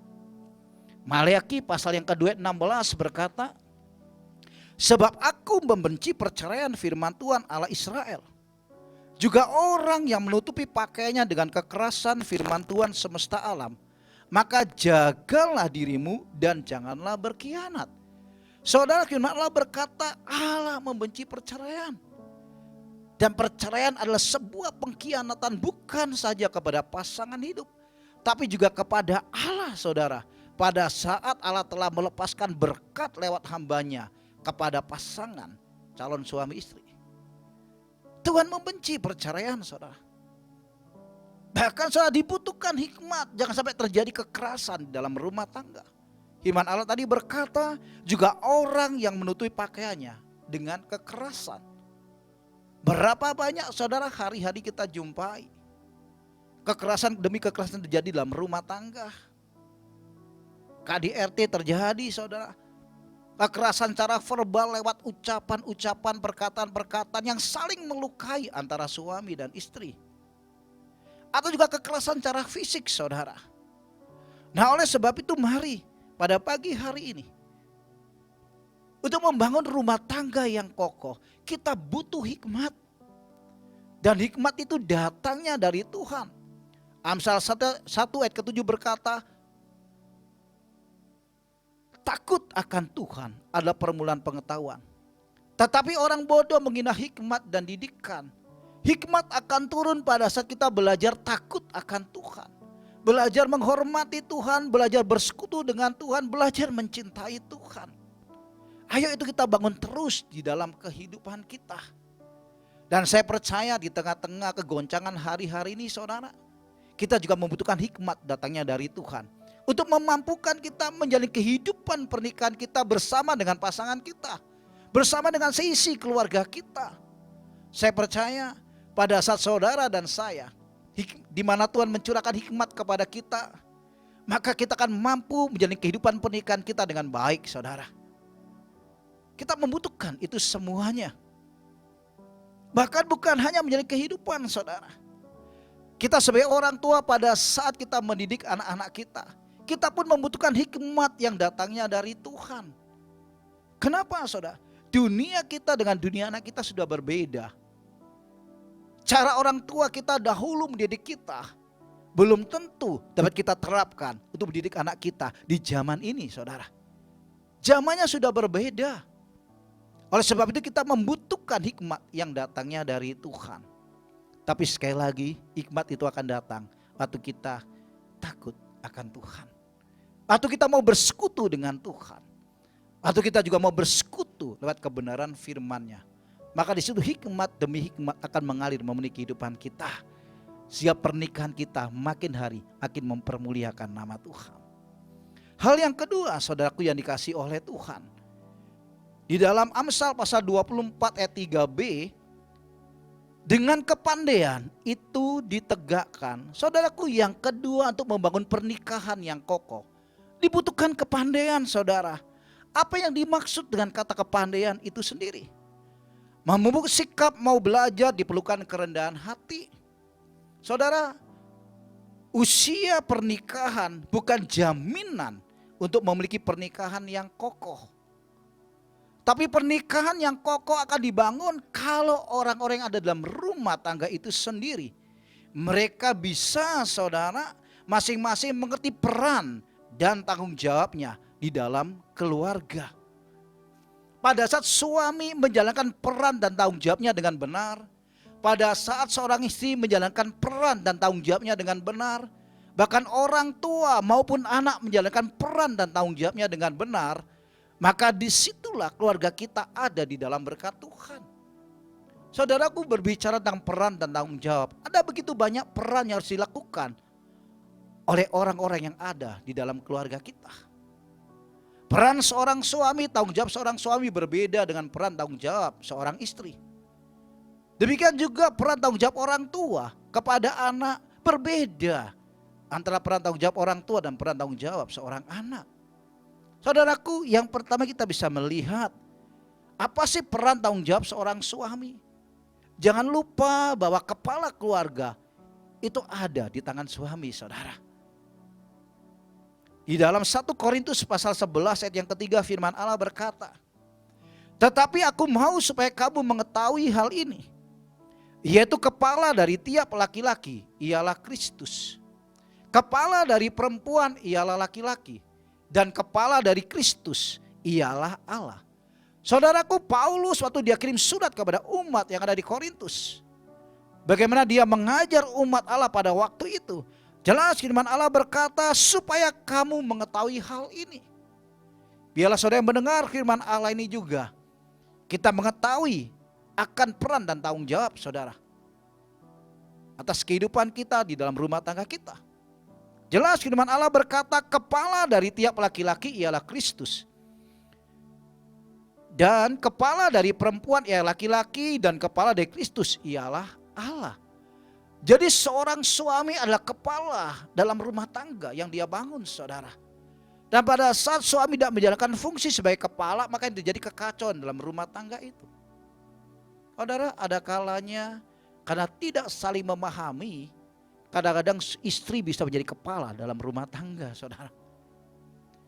Maleakhi pasal yang kedua 16 berkata, sebab aku membenci perceraian firman Tuhan Allah Israel. Juga orang yang menutupi pakaiannya dengan kekerasan firman Tuhan semesta alam. Maka jagalah dirimu dan janganlah berkhianat. Saudara, firman Allah berkata Allah membenci perceraian. Dan perceraian adalah sebuah pengkhianatan bukan saja kepada pasangan hidup, tapi juga kepada Allah, saudara. Pada saat Allah telah melepaskan berkat lewat hambanya kepada pasangan calon suami istri. Tuhan membenci perceraian, saudara. Bahkan saudara dibutuhkan hikmat, jangan sampai terjadi kekerasan dalam rumah tangga. Firman Allah tadi berkata juga orang yang menutupi pakaiannya dengan kekerasan. Berapa banyak saudara hari-hari kita jumpai kekerasan demi kekerasan terjadi dalam rumah tangga. KDRT terjadi, saudara. Kekerasan secara verbal lewat ucapan-ucapan, perkataan-perkataan yang saling melukai antara suami dan istri. Atau juga kekerasan secara fisik, saudara. Nah, oleh sebab itu mari pada pagi hari ini, untuk membangun rumah tangga yang kokoh, kita butuh hikmat. Dan hikmat itu datangnya dari Tuhan. Amsal 1 ayat ke-7 berkata, takut akan Tuhan adalah permulaan pengetahuan. Tetapi orang bodoh menghina hikmat dan didikan. Hikmat akan turun pada saat kita belajar takut akan Tuhan. Belajar menghormati Tuhan, belajar bersekutu dengan Tuhan, belajar mencintai Tuhan. Ayo itu kita bangun terus di dalam kehidupan kita. Dan saya percaya di tengah-tengah kegoncangan hari-hari ini, saudara, kita juga membutuhkan hikmat datangnya dari Tuhan. Untuk memampukan kita menjalani kehidupan pernikahan kita bersama dengan pasangan kita. Bersama dengan seisi keluarga kita. Saya percaya pada saat saudara dan saya, di mana Tuhan mencurahkan hikmat kepada kita, maka kita akan mampu menjalani kehidupan pernikahan kita dengan baik, saudara. Kita membutuhkan itu semuanya. Bahkan bukan hanya menjalani kehidupan, saudara. Kita sebagai orang tua pada saat kita mendidik anak-anak kita pun membutuhkan hikmat yang datangnya dari Tuhan. Kenapa, saudara? Dunia kita dengan dunia anak kita sudah berbeda. Cara orang tua kita dahulu mendidik kita belum tentu dapat kita terapkan untuk mendidik anak kita di zaman ini, saudara. Zamannya sudah berbeda. Oleh sebab itu kita membutuhkan hikmat yang datangnya dari Tuhan. Tapi sekali lagi hikmat itu akan datang waktu kita takut akan Tuhan. Waktu kita mau bersekutu dengan Tuhan. Waktu kita juga mau bersekutu lewat kebenaran firman-Nya. Maka di situ hikmat demi hikmat akan mengalir memenuhi kehidupan kita. Sehingga pernikahan kita makin hari makin mempermuliakan nama Tuhan. Hal yang kedua, saudaraku yang dikasihi oleh Tuhan. Di dalam Amsal pasal 24 ayat 3b, dengan kepandaian itu ditegakkan. Saudaraku, yang kedua untuk membangun pernikahan yang kokoh, dibutuhkan kepandaian, saudara. Apa yang dimaksud dengan kata kepandaian itu sendiri? Memupuk sikap mau belajar, diperlukan kerendahan hati. Saudara, usia pernikahan bukan jaminan untuk memiliki pernikahan yang kokoh. Tapi pernikahan yang kokoh akan dibangun kalau orang-orang yang ada dalam rumah tangga itu sendiri. Mereka bisa, saudara, masing-masing mengerti peran dan tanggung jawabnya di dalam keluarga. Pada saat suami menjalankan peran dan tanggung jawabnya dengan benar, pada saat seorang istri menjalankan peran dan tanggung jawabnya dengan benar, bahkan orang tua maupun anak menjalankan peran dan tanggung jawabnya dengan benar, maka disitulah keluarga kita ada di dalam berkat Tuhan. Saudaraku, berbicara tentang peran dan tanggung jawab, ada begitu banyak peran yang harus dilakukan oleh orang-orang yang ada di dalam keluarga kita. Peran seorang suami, tanggung jawab seorang suami berbeda dengan peran tanggung jawab seorang istri. Demikian juga peran tanggung jawab orang tua kepada anak berbeda antara peran tanggung jawab orang tua dan peran tanggung jawab seorang anak. Saudaraku, yang pertama kita bisa melihat apa sih peran tanggung jawab seorang suami. Jangan lupa bahwa kepala keluarga itu ada di tangan suami, saudara. Di dalam 1 Korintus pasal 11 ayat yang ketiga firman Allah berkata, tetapi aku mau supaya kamu mengetahui hal ini, yaitu kepala dari tiap laki-laki ialah Kristus. Kepala dari perempuan ialah laki-laki, dan kepala dari Kristus ialah Allah. Saudaraku, Paulus waktu dia kirim surat kepada umat yang ada di Korintus, bagaimana dia mengajar umat Allah pada waktu itu. Jelas firman Allah berkata supaya kamu mengetahui hal ini. Biarlah saudara yang mendengar firman Allah ini juga, kita mengetahui akan peran dan tanggung jawab saudara atas kehidupan kita di dalam rumah tangga kita. Jelas firman Allah berkata kepala dari tiap laki-laki ialah Kristus, dan kepala dari perempuan ialah laki-laki, dan kepala dari Kristus ialah Allah. Jadi seorang suami adalah kepala dalam rumah tangga yang dia bangun, saudara. Dan pada saat suami tidak menjalankan fungsi sebagai kepala, maka terjadi kekacauan dalam rumah tangga itu. Saudara, ada kalanya karena tidak saling memahami, kadang-kadang istri bisa menjadi kepala dalam rumah tangga, saudara.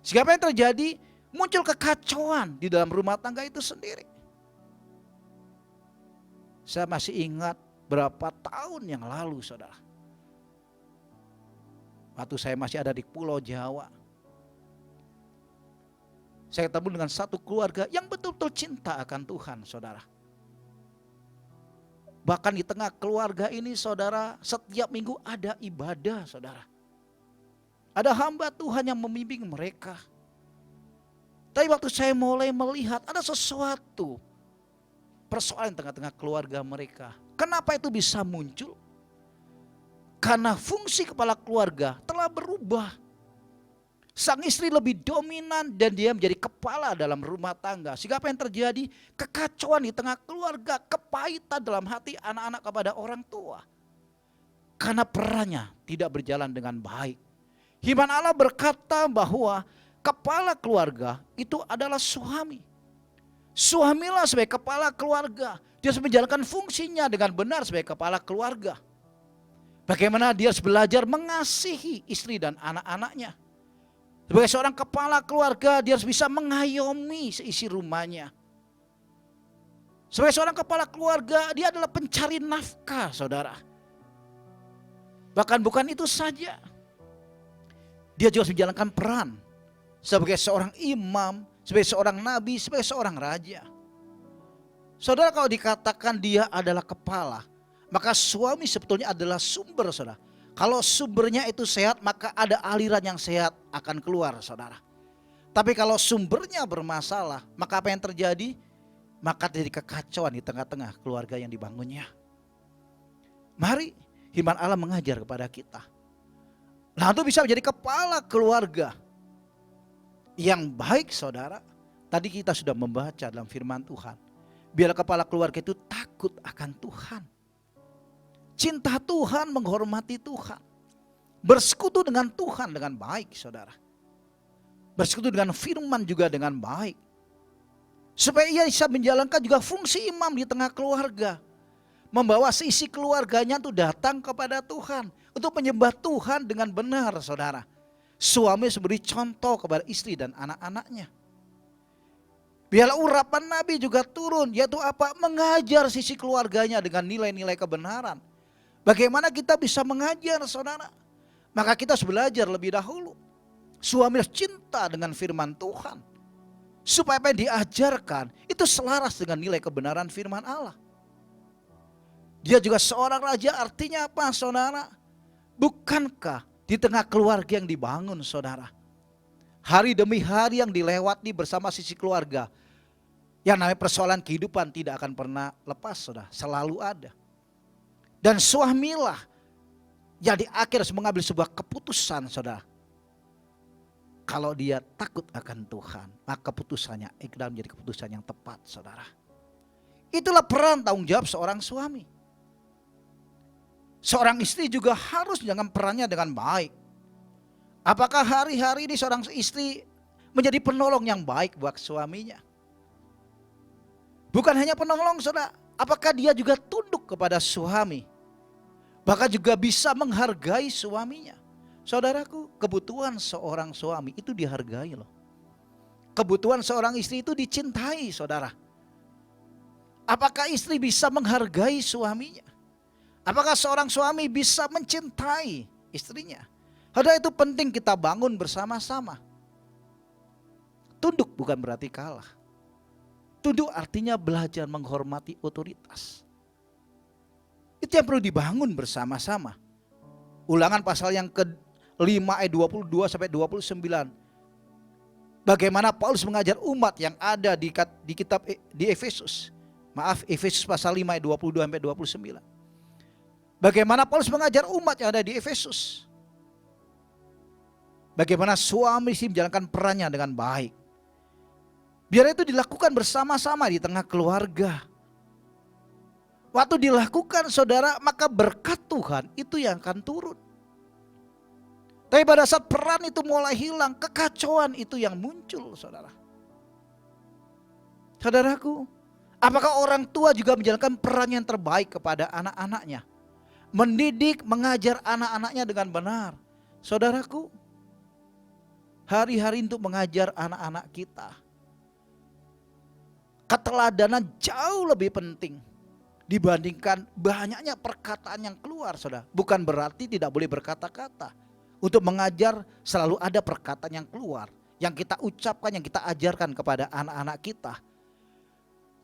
Sehingga apa yang terjadi? Muncul kekacauan di dalam rumah tangga itu sendiri. Saya masih ingat berapa tahun yang lalu, saudara, waktu saya masih ada di Pulau Jawa, saya ketemu dengan satu keluarga yang betul-betul cinta akan Tuhan, saudara. Bahkan di tengah keluarga ini, saudara, setiap minggu ada ibadah, saudara. Ada hamba Tuhan yang membimbing mereka. Tapi waktu saya mulai melihat ada sesuatu persoalan tengah-tengah keluarga mereka. Kenapa itu bisa muncul? Karena fungsi kepala keluarga telah berubah. Sang istri lebih dominan dan dia menjadi kepala dalam rumah tangga. Sehingga apa yang terjadi? Kekacauan di tengah keluarga, kepahitan dalam hati anak-anak kepada orang tua. Karena perannya tidak berjalan dengan baik. Firman Allah berkata bahwa kepala keluarga itu adalah suami. Suamilah sebagai kepala keluarga. Dia harus menjalankan fungsinya dengan benar sebagai kepala keluarga. Bagaimana dia harus belajar mengasihi istri dan anak-anaknya. Sebagai seorang kepala keluarga, dia harus bisa mengayomi seisi rumahnya. Sebagai seorang kepala keluarga, dia adalah pencari nafkah, saudara. Bahkan bukan itu saja. Dia juga harus menjalankan peran sebagai seorang imam, sebagai seorang nabi, sebagai seorang raja. Saudara, kalau dikatakan dia adalah kepala, maka suami sebetulnya adalah sumber, saudara. Kalau sumbernya itu sehat, maka ada aliran yang sehat akan keluar, saudara. Tapi kalau sumbernya bermasalah, maka apa yang terjadi? Maka terjadi kekacauan di tengah-tengah keluarga yang dibangunnya. Mari firman Allah mengajar kepada kita. Nah, itu bisa menjadi kepala keluarga yang baik, saudara. Tadi kita sudah membaca dalam firman Tuhan. Biarlah kepala keluarga itu takut akan Tuhan. Cinta Tuhan, menghormati Tuhan. Bersekutu dengan Tuhan dengan baik, saudara. Bersekutu dengan firman juga dengan baik. Supaya ia bisa menjalankan juga fungsi imam di tengah keluarga. membawa seisi keluarganya untuk datang kepada Tuhan, untuk menyembah Tuhan dengan benar, saudara. Suami harus beri contoh kepada istri dan anak-anaknya. Biarlah urapan Nabi juga turun, yaitu apa? Mengajar sisi keluarganya dengan nilai-nilai kebenaran. Bagaimana kita bisa mengajar, saudara? Maka kita harus belajar lebih dahulu. Suami harus cinta dengan firman Tuhan, supaya apa yang diajarkan itu selaras dengan nilai kebenaran firman Allah. Dia juga seorang raja, artinya apa, saudara? Bukankah di tengah keluarga yang dibangun, saudara, hari demi hari yang dilewati bersama sisi keluarga, yang namanya persoalan kehidupan tidak akan pernah lepas, saudara, selalu ada. Dan suamilah yang di akhir harus mengambil sebuah keputusan, saudara. Kalau dia takut akan Tuhan, maka keputusannya ikhlas menjadi keputusan yang tepat, saudara. Itulah peran tanggung jawab seorang suami. Seorang istri juga harus menjalankan perannya dengan baik. Apakah hari-hari ini seorang istri menjadi penolong yang baik buat suaminya? Bukan hanya penolong, saudara. Apakah dia juga tunduk kepada suami? Bahkan juga bisa menghargai suaminya. Saudaraku, kebutuhan seorang suami itu dihargai loh. Kebutuhan seorang istri itu dicintai, saudara. Apakah istri bisa menghargai suaminya? Apakah seorang suami bisa mencintai istrinya? Padahal itu penting kita bangun bersama-sama. Tunduk bukan berarti kalah. Tunduk artinya belajar menghormati otoritas. Itu yang perlu dibangun bersama-sama. Ulangan pasal yang ke-5 ayat 22 sampai 29. Bagaimana Paulus mengajar umat yang ada di kitab di Efesus. Maaf, Efesus pasal 5 ayat 22 sampai 29. Bagaimana Paulus mengajar umat yang ada di Efesus. Bagaimana suami istri menjalankan perannya dengan baik. Biar itu dilakukan bersama-sama di tengah keluarga. Waktu dilakukan, saudara, maka berkat Tuhan itu yang akan turun. Tapi pada saat peran itu mulai hilang, kekacauan itu yang muncul, saudara. Saudaraku, apakah orang tua juga menjalankan peran yang terbaik kepada anak-anaknya? Mendidik, mengajar anak-anaknya dengan benar. Saudaraku, hari-hari untuk mengajar anak-anak kita, keteladanan jauh lebih penting dibandingkan banyaknya perkataan yang keluar, saudara. Bukan berarti tidak boleh berkata-kata. Untuk mengajar selalu ada perkataan yang keluar, yang kita ucapkan, yang kita ajarkan kepada anak-anak kita.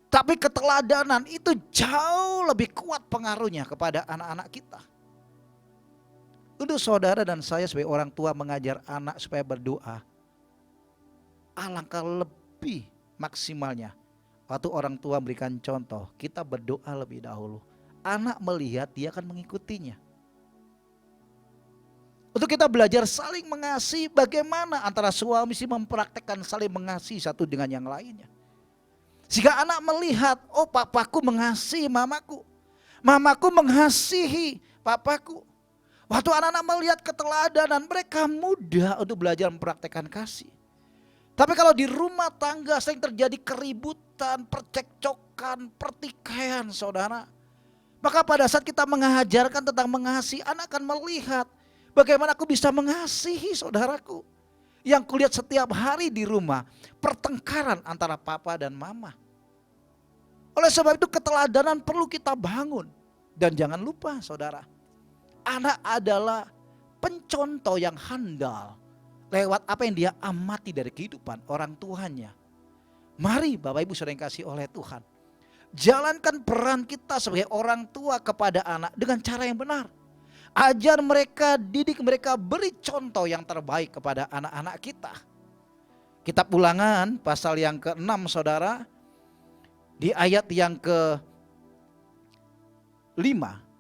Tapi keteladanan itu jauh lebih kuat pengaruhnya kepada anak-anak kita. Untuk saudara dan saya sebagai orang tua mengajar anak supaya berdoa, alangkah lebih maksimalnya waktu orang tua memberikan contoh, kita berdoa lebih dahulu. Anak melihat, dia akan mengikutinya. Untuk kita belajar saling mengasihi, bagaimana antara suami istri mempraktekkan saling mengasihi satu dengan yang lainnya. Jika anak melihat, oh papaku mengasihi mamaku, mamaku mengasihi papaku. Waktu anak-anak melihat keteladanan, mereka mudah untuk belajar mempraktekkan kasih. Tapi kalau di rumah tangga sering terjadi keributan, percekcokan, pertikaian, saudara. Maka pada saat kita mengajarkan tentang mengasihi, anak akan melihat bagaimana aku bisa mengasihi saudaraku. Yang kulihat setiap hari di rumah, pertengkaran antara papa dan mama. Oleh sebab itu keteladanan perlu kita bangun. Dan jangan lupa, saudara, anak adalah pencontoh yang handal lewat apa yang dia amati dari kehidupan orang tuanya. Mari Bapak Ibu saudara yang kasih oleh Tuhan, jalankan peran kita sebagai orang tua kepada anak dengan cara yang benar. Ajar mereka, didik mereka, beri contoh yang terbaik kepada anak-anak kita. Kitab Ulangan pasal yang ke-6, saudara, di ayat yang ke-5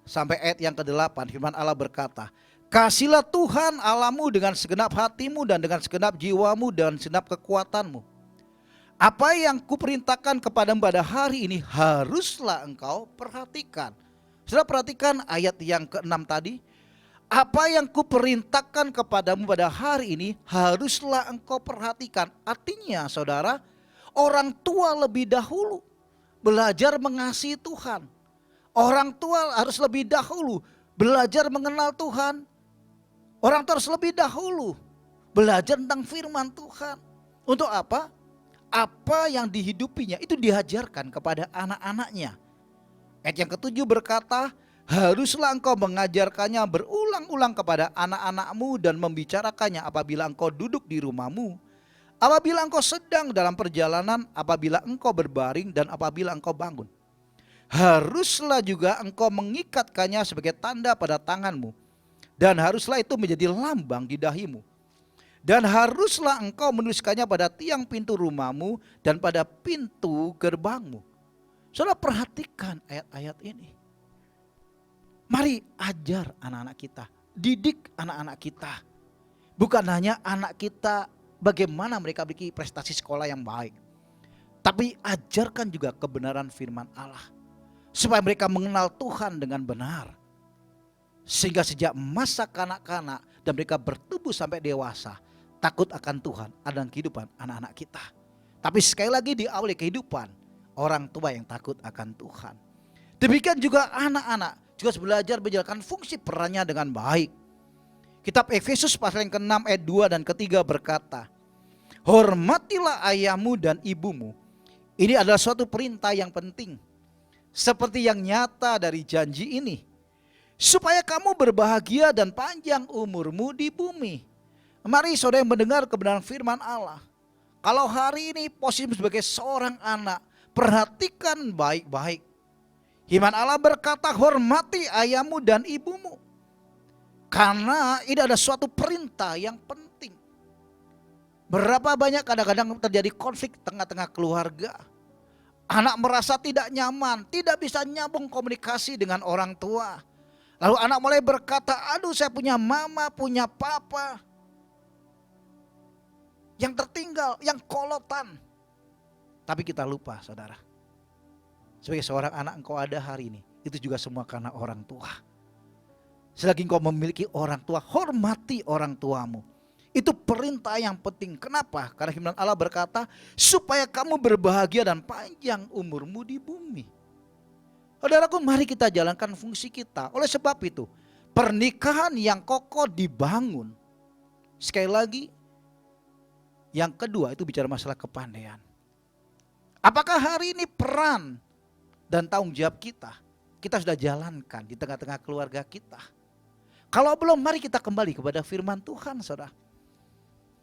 sampai ayat yang ke-8, firman Allah berkata, kasihlah Tuhan Allahmu dengan segenap hatimu dan dengan segenap jiwamu dan segenap kekuatanmu. Apa yang kuperintahkan kepadamu pada hari ini haruslah engkau perhatikan. Sudah perhatikan ayat yang ke-6 tadi. Apa yang kuperintahkan kepadamu pada hari ini haruslah engkau perhatikan. Artinya saudara, orang tua lebih dahulu belajar mengasihi Tuhan. Orang tua harus lebih dahulu belajar mengenal Tuhan. Orang tua harus lebih dahulu belajar tentang firman Tuhan. Untuk apa? Apa yang dihidupinya itu diajarkan kepada anak-anaknya. Ayat yang ke-7 berkata, haruslah engkau mengajarkannya berulang-ulang kepada anak-anakmu dan membicarakannya apabila engkau duduk di rumahmu, apabila engkau sedang dalam perjalanan, apabila engkau berbaring dan apabila engkau bangun. Haruslah juga engkau mengikatkannya sebagai tanda pada tanganmu, dan haruslah itu menjadi lambang di dahimu. Dan haruslah engkau menuliskannya pada tiang pintu rumahmu dan pada pintu gerbangmu. Saudara, perhatikan ayat-ayat ini. Mari ajar anak-anak kita, didik anak-anak kita. Bukan hanya anak kita bagaimana mereka memiliki prestasi sekolah yang baik, tapi ajarkan juga kebenaran firman Allah. Supaya mereka mengenal Tuhan dengan benar. Sehingga sejak masa kanak-kanak dan mereka bertumbuh sampai dewasa, takut akan Tuhan dalam kehidupan anak-anak kita. Tapi sekali lagi diawali kehidupan orang tua yang takut akan Tuhan. Demikian juga anak-anak juga belajar menjalankan fungsi perannya dengan baik. Kitab Efesus pasal yang ke-6 ayat 2 dan ke-3 berkata, hormatilah ayahmu dan ibumu. Ini adalah suatu perintah yang penting, seperti yang nyata dari janji ini, supaya kamu berbahagia dan panjang umurmu di bumi. Mari saudara yang mendengar kebenaran firman Allah. Kalau hari ini posisi sebagai seorang anak, perhatikan baik-baik. Firman Allah berkata, hormati ayahmu dan ibumu. Karena ini ada suatu perintah yang penting. Berapa banyak kadang-kadang terjadi konflik tengah-tengah keluarga. Anak merasa tidak nyaman, tidak bisa nyambung komunikasi dengan orang tua. Lalu anak mulai berkata, aduh saya punya mama, punya papa. Yang tertinggal, yang kolotan. Tapi kita lupa saudara. Sebagai seorang anak engkau ada hari ini, itu juga semua karena orang tua. Selagi engkau memiliki orang tua, hormati orang tuamu. Itu perintah yang penting. Kenapa? Karena firman Allah berkata, supaya kamu berbahagia dan panjang umurmu di bumi. Saudaraku, mari kita jalankan fungsi kita. Oleh sebab itu, pernikahan yang kokoh dibangun. Sekali lagi, yang kedua itu bicara masalah kepandaian. Apakah hari ini peran dan tanggung jawab kita sudah jalankan di tengah-tengah keluarga kita? Kalau belum, mari kita kembali kepada firman Tuhan, saudara.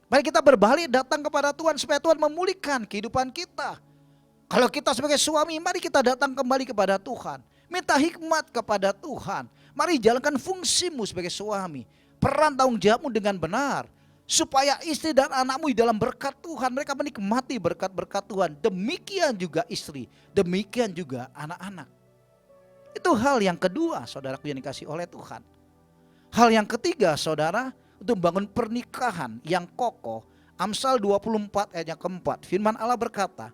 Mari kita berbalik datang kepada Tuhan supaya Tuhan memulihkan kehidupan kita. Kalau kita sebagai suami, mari kita datang kembali kepada Tuhan. Minta hikmat kepada Tuhan. Mari jalankan fungsimu sebagai suami. Peran tanggung jawabmu dengan benar. Supaya istri dan anakmu di dalam berkat Tuhan, mereka menikmati berkat-berkat Tuhan. Demikian juga istri, demikian juga anak-anak. Itu hal yang kedua, saudaraku yang dikasihi oleh Tuhan. Hal yang ketiga, saudara, untuk membangun pernikahan yang kokoh. Amsal 24 ayat yang keempat, firman Allah berkata,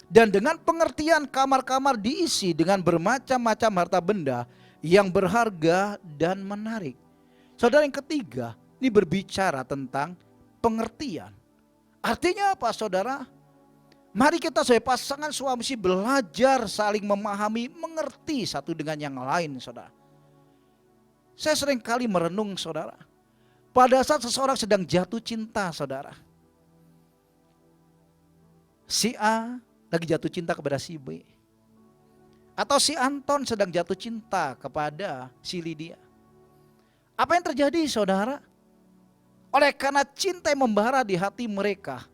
dan dengan pengertian kamar-kamar diisi dengan bermacam-macam harta benda yang berharga dan menarik. Saudara, yang ketiga, ini berbicara tentang pengertian. Artinya apa, saudara? Mari kita sebagai pasangan suami istri belajar saling memahami, mengerti satu dengan yang lain, saudara. Saya sering kali merenung, saudara. Pada saat seseorang sedang jatuh cinta, saudara. Si A lagi jatuh cinta kepada si B. Atau si Anton sedang jatuh cinta kepada si Lydia. Apa yang terjadi, saudara? Oleh karena cinta yang membara di hati mereka,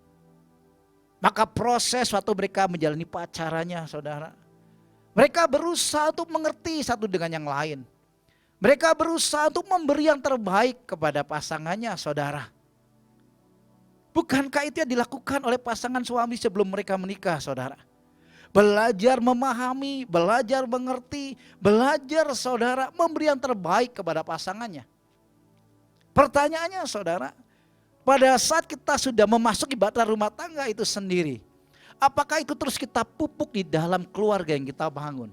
maka proses waktu mereka menjalani pacarannya, saudara, mereka berusaha untuk mengerti satu dengan yang lain. Mereka berusaha untuk memberi yang terbaik kepada pasangannya, saudara. Bukankah itu yang dilakukan oleh pasangan suami sebelum mereka menikah, saudara? Belajar memahami, belajar mengerti, belajar, saudara, memberi yang terbaik kepada pasangannya. Pertanyaannya, saudara, pada saat kita sudah memasuki bahtera rumah tangga itu sendiri, apakah itu terus kita pupuk di dalam keluarga yang kita bangun?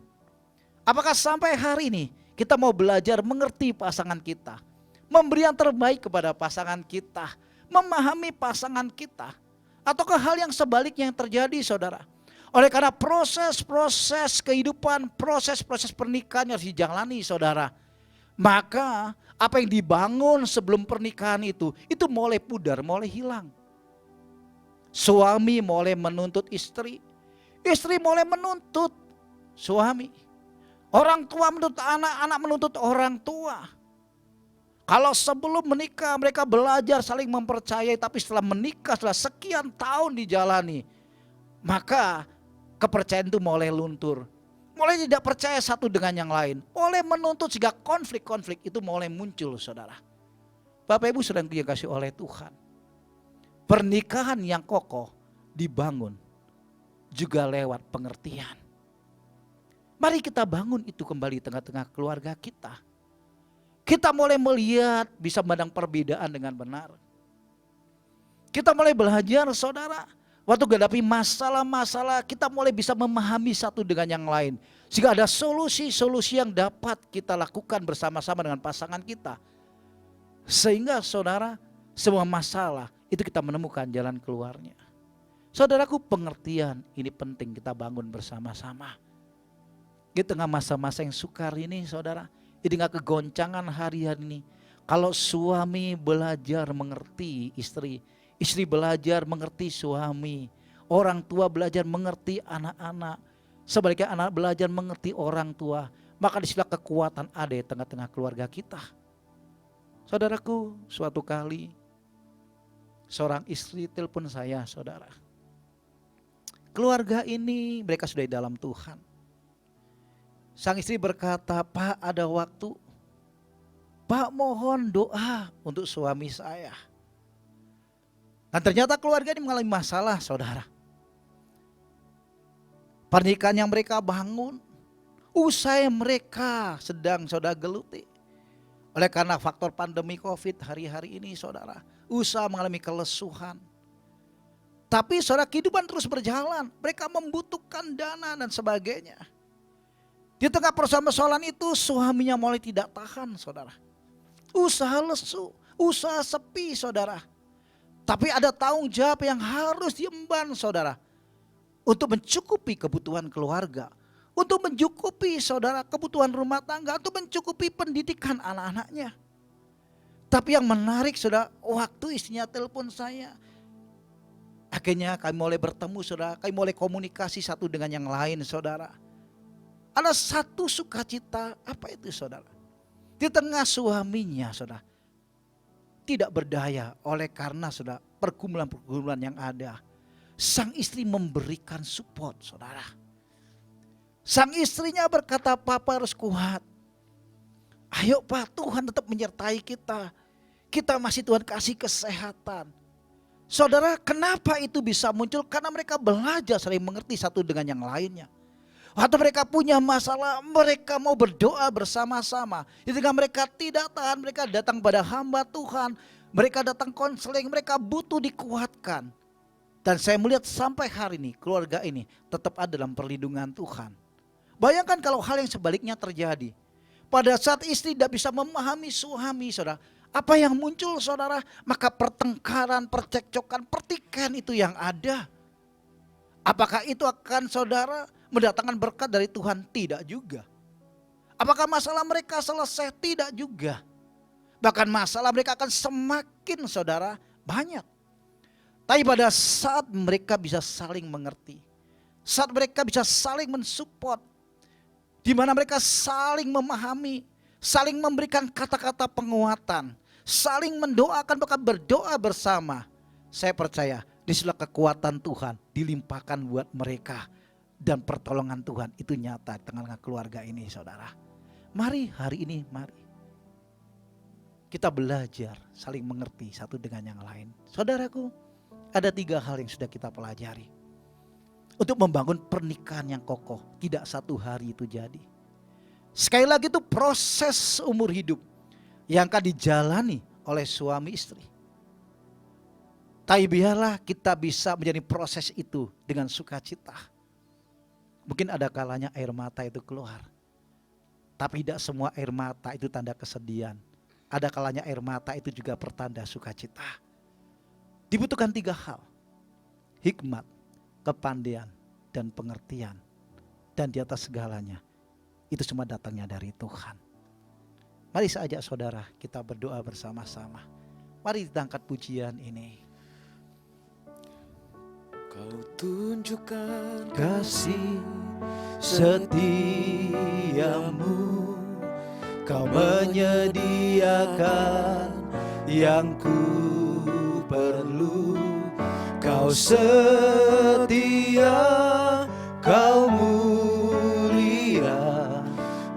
Apakah sampai hari ini kita mau belajar mengerti pasangan kita, memberi yang terbaik kepada pasangan kita, memahami pasangan kita? Ataukah hal yang sebaliknya yang terjadi, saudara? Oleh karena proses-proses kehidupan, proses-proses pernikahan yang harus dijalani saudara. Maka apa yang dibangun sebelum pernikahan itu mulai pudar, mulai hilang. Suami mulai menuntut istri. Istri mulai menuntut suami. Orang tua menuntut anak, anak menuntut orang tua. Kalau sebelum menikah mereka belajar saling mempercayai, tapi setelah menikah, setelah sekian tahun dijalani, maka kepercayaan itu mulai luntur. Mulai tidak percaya satu dengan yang lain. Mulai menuntut sehingga konflik-konflik itu mulai muncul saudara. Bapak Ibu sedang dikasihi oleh Tuhan. Pernikahan yang kokoh dibangun juga lewat pengertian. Mari kita bangun itu kembali tengah-tengah keluarga kita. Kita mulai melihat, bisa memandang perbedaan dengan benar. Kita mulai belajar saudara, waktu menghadapi masalah-masalah kita mulai bisa memahami satu dengan yang lain. Sehingga ada solusi-solusi yang dapat kita lakukan bersama-sama dengan pasangan kita. Sehingga saudara, semua masalah itu kita menemukan jalan keluarnya. Saudaraku, pengertian ini penting kita bangun bersama-sama. Di tengah masa-masa yang sukar ini saudara, di tengah kegoncangan hari-hari ini, kalau suami belajar mengerti istri, istri belajar mengerti suami, orang tua belajar mengerti anak-anak, sebaliknya anak belajar mengerti orang tua, maka disitulah kekuatan ada di tengah-tengah keluarga kita. Saudaraku, suatu kali seorang istri telepon saya saudara. Keluarga ini mereka sudah di dalam Tuhan. Sang istri berkata, Pak ada waktu, Pak mohon doa untuk suami saya. Dan ternyata keluarga ini mengalami masalah saudara. Pernikahan yang mereka bangun, usai mereka sedang saudara geluti. Oleh karena faktor pandemi COVID hari-hari ini saudara, usaha mengalami kelesuhan. Tapi saudara kehidupan terus berjalan, mereka membutuhkan dana dan sebagainya. Di tengah persoalan itu suaminya mulai tidak tahan saudara. Usaha lesu, usaha sepi saudara. Tapi ada tanggung jawab yang harus diemban saudara. Untuk mencukupi kebutuhan keluarga. Untuk mencukupi saudara kebutuhan rumah tangga. Untuk mencukupi pendidikan anak-anaknya. Tapi yang menarik saudara, waktu istrinya telepon saya. Akhirnya kami mulai bertemu saudara. Kami mulai komunikasi satu dengan yang lain saudara. Ada satu sukacita, apa itu saudara? Di tengah suaminya saudara tidak berdaya oleh karena saudara pergumulan-pergumulan yang ada. Sang istri memberikan support saudara. Sang istrinya berkata, Papa harus kuat. Ayo Pak, Tuhan tetap menyertai kita. Kita masih Tuhan kasih kesehatan. Saudara, kenapa itu bisa muncul? Karena mereka belajar saling mengerti satu dengan yang lainnya. Waktu mereka punya masalah, mereka mau berdoa bersama-sama. Ketika mereka tidak tahan, mereka datang pada hamba Tuhan. Mereka datang konseling, mereka butuh dikuatkan. Dan saya melihat sampai hari ini, keluarga ini tetap ada dalam perlindungan Tuhan. Bayangkan kalau hal yang sebaliknya terjadi. Pada saat istri tidak bisa memahami suami saudara. Apa yang muncul saudara? Maka pertengkaran, percekcokan, pertikaian itu yang ada. Apakah itu akan saudara mendatangkan berkat dari Tuhan? Tidak juga. Apakah masalah mereka selesai? Tidak juga. Bahkan masalah mereka akan semakin saudara banyak. Tapi pada saat mereka bisa saling mengerti, saat mereka bisa saling mensupport, di mana mereka saling memahami, saling memberikan kata-kata penguatan, saling mendoakan, bahkan berdoa bersama, saya percaya disitulah kekuatan Tuhan dilimpahkan buat mereka. Dan pertolongan Tuhan itu nyata di tengah-tengah keluarga ini saudara. Mari hari ini, mari kita belajar saling mengerti satu dengan yang lain. Saudaraku, ada 3 hal yang sudah kita pelajari. Untuk membangun pernikahan yang kokoh, tidak satu hari itu jadi. Sekali lagi itu proses umur hidup yang akan dijalani oleh suami istri. Tapi biarlah kita bisa menjadi proses itu dengan sukacita. Mungkin ada kalanya air mata itu keluar. Tapi tidak semua air mata itu tanda kesedihan. Ada kalanya air mata itu juga pertanda sukacita. Dibutuhkan 3 hal. Hikmat, kepandaian, dan pengertian. Dan di atas segalanya, itu semua datangnya dari Tuhan. Mari saya ajak saudara kita berdoa bersama-sama. Mari kita angkat pujian ini. Kau tunjukkan kasih setiamu, Kau menyediakan yang ku perlu. Kau setia, Kau mulia,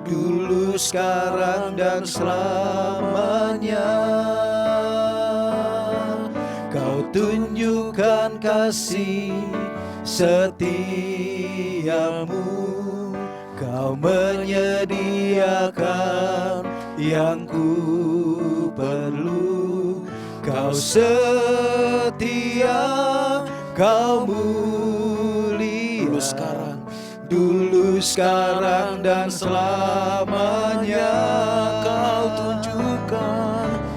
dulu, sekarang, dan selamanya. Kau tunjukkan kasih setiamu, Kau menyediakan yang ku perlu. Kau setia, Kau mulia, dulu, sekarang, dan selamanya.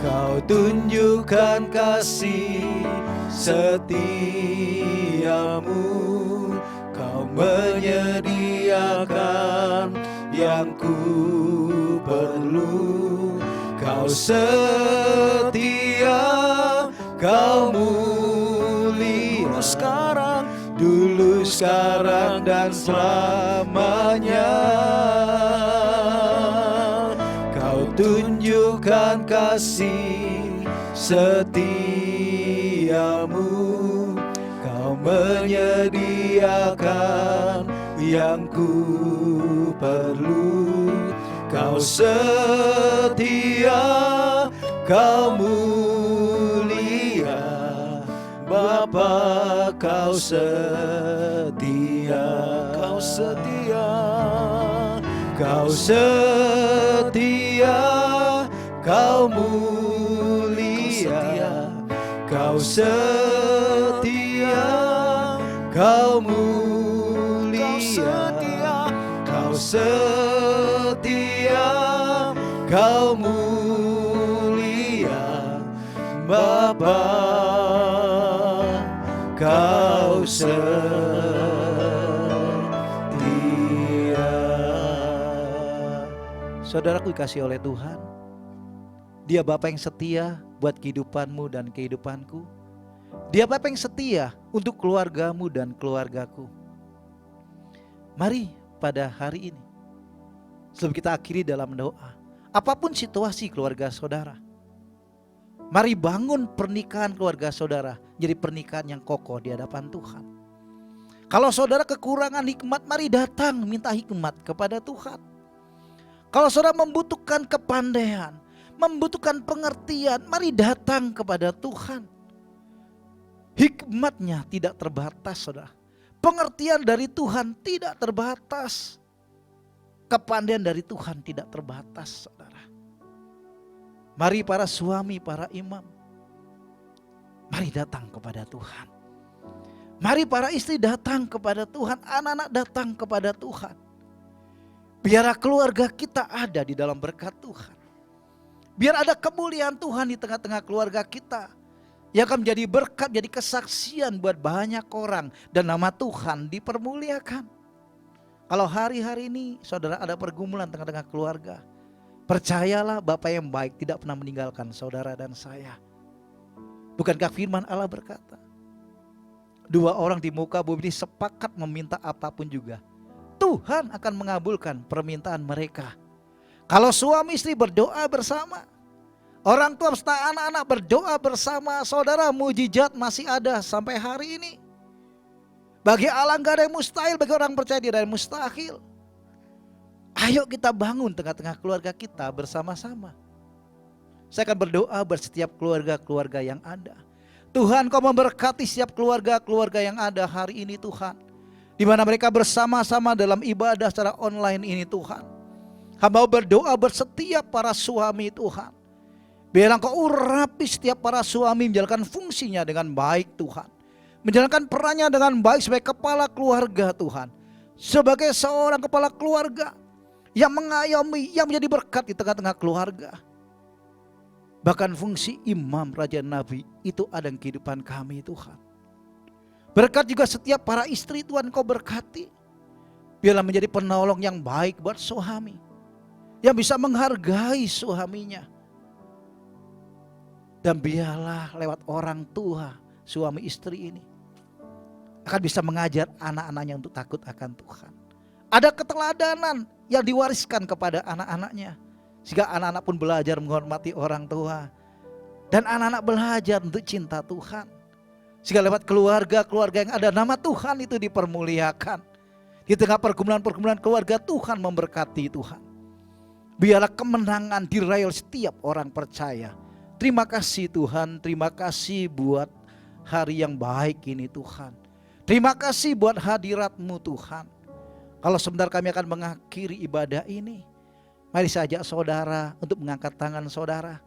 Kau tunjukkan kasih setiamu, Kau menyediakan yang ku perlu. Kau setia, Kau mulia, dulu, sekarang, dan selamanya. Kau tunjukkan kasih setiamu, Kau menyediakan yang ku perlu. Kau setia, Kau mulia, Bapa, Kau setia, Kau setia, Kau setia, Kau mulia, Kau setia, Kau mulia, Kau setia, Kau mulia, Bapa, Kau setia. Saudaraku dikasih oleh Tuhan, Dia Bapa yang setia buat kehidupanmu dan kehidupanku. Dia Bapa yang setia untuk keluargamu dan keluargaku. Mari pada hari ini, sebelum kita akhiri dalam doa, apapun situasi keluarga saudara, mari bangun pernikahan keluarga saudara jadi pernikahan yang kokoh di hadapan Tuhan. Kalau saudara kekurangan hikmat, mari datang minta hikmat kepada Tuhan. Kalau saudara membutuhkan kepandaian, membutuhkan pengertian, mari datang kepada Tuhan. Hikmatnya tidak terbatas, saudara. Pengertian dari Tuhan tidak terbatas. Kepandaian dari Tuhan tidak terbatas, saudara. Mari para suami, para imam, mari datang kepada Tuhan. Mari para istri datang kepada Tuhan, anak-anak datang kepada Tuhan. Biar keluarga kita ada di dalam berkat Tuhan. Biar ada kemuliaan Tuhan di tengah-tengah keluarga kita, yang akan menjadi berkat, jadi kesaksian buat banyak orang, dan nama Tuhan dipermuliakan. Kalau hari-hari ini saudara ada pergumulan tengah-tengah keluarga, percayalah Bapa yang baik tidak pernah meninggalkan saudara dan saya. Bukankah firman Allah berkata, dua orang di muka bumi ini sepakat meminta apapun juga, Tuhan akan mengabulkan permintaan mereka. Kalau suami istri berdoa bersama, orang tua serta anak-anak berdoa bersama, saudara, mujizat masih ada sampai hari ini. Bagi Allah gak ada yang mustahil, bagi orang percaya tidak ada yang mustahil. Ayo kita bangun tengah-tengah keluarga kita bersama-sama. Saya akan berdoa buat setiap keluarga-keluarga yang ada. Tuhan, Kau memberkati setiap keluarga-keluarga yang ada hari ini, Tuhan, di mana mereka bersama-sama dalam ibadah secara online ini, Tuhan. Hamba berdoa buat setiap para suami, Tuhan. Biar Engkau urapi setiap para suami menjalankan fungsinya dengan baik, Tuhan. Menjalankan perannya dengan baik sebagai kepala keluarga, Tuhan. Sebagai seorang kepala keluarga yang mengayomi, yang menjadi berkat di tengah-tengah keluarga. Bahkan fungsi imam, raja, nabi itu ada dalam kehidupan kami, Tuhan. Berkat juga setiap para istri Tuhan Kau berkati. Biarlah menjadi penolong yang baik buat suami, yang bisa menghargai suaminya. Dan biarlah lewat orang tua suami istri ini akan bisa mengajar anak-anaknya untuk takut akan Tuhan. Ada keteladanan yang diwariskan kepada anak-anaknya, sehingga anak-anak pun belajar menghormati orang tua. Dan anak-anak belajar untuk cinta Tuhan, sehingga lewat keluarga-keluarga yang ada nama Tuhan itu dipermuliakan. Di tengah pergumulan-pergumulan keluarga, Tuhan memberkati Tuhan. Biarlah kemenangan diraih setiap orang percaya. Terima kasih Tuhan, terima kasih buat hari yang baik ini Tuhan. Terima kasih buat hadirat-Mu Tuhan. Kalau sebentar kami akan mengakhiri ibadah ini, mari saya ajak saudara untuk mengangkat tangan saudara.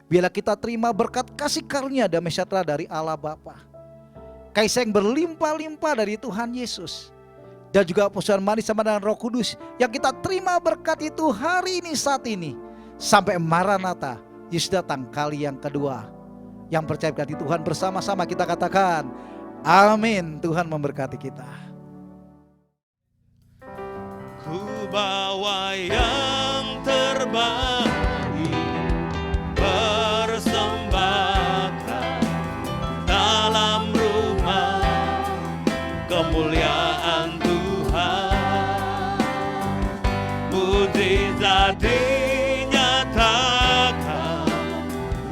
Biarlah kita terima berkat kasih karunia damai sejahtera dari Allah Bapa, kasih yang berlimpah-limpah dari Tuhan Yesus, dan juga persekutuan manis sama dengan Roh Kudus yang kita terima berkat itu hari ini saat ini sampai Maranatha, Yesus datang kali yang kedua. Yang percaya berkati Tuhan bersama-sama kita katakan amin. Tuhan memberkati kita. Ku bawa yang terbaik, persembahkan dalam rumah kemuliaan Tuhan. Mujizat dinyatakan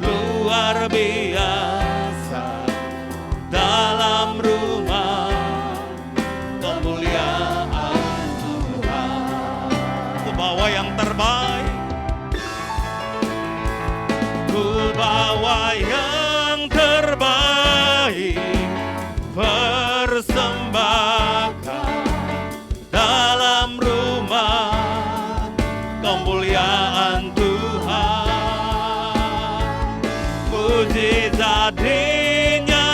luar biasa dalam rumah kemuliaan Tuhan. Ku bawa yang terbaik, ku bawa yang terbaik, persembahkan dalam rumah kemuliaan Tuhan. Mujizat dinyatakan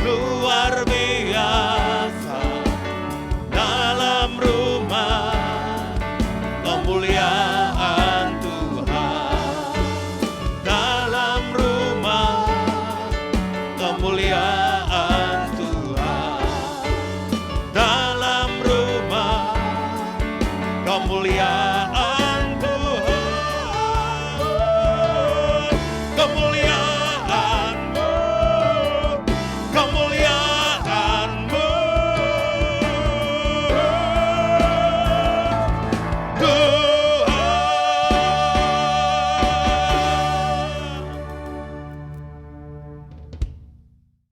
luar biasa dalam rumah kemuliaan Tuhan. Dalam rumah kemuliaan Tuhan. Dalam rumah kemuliaan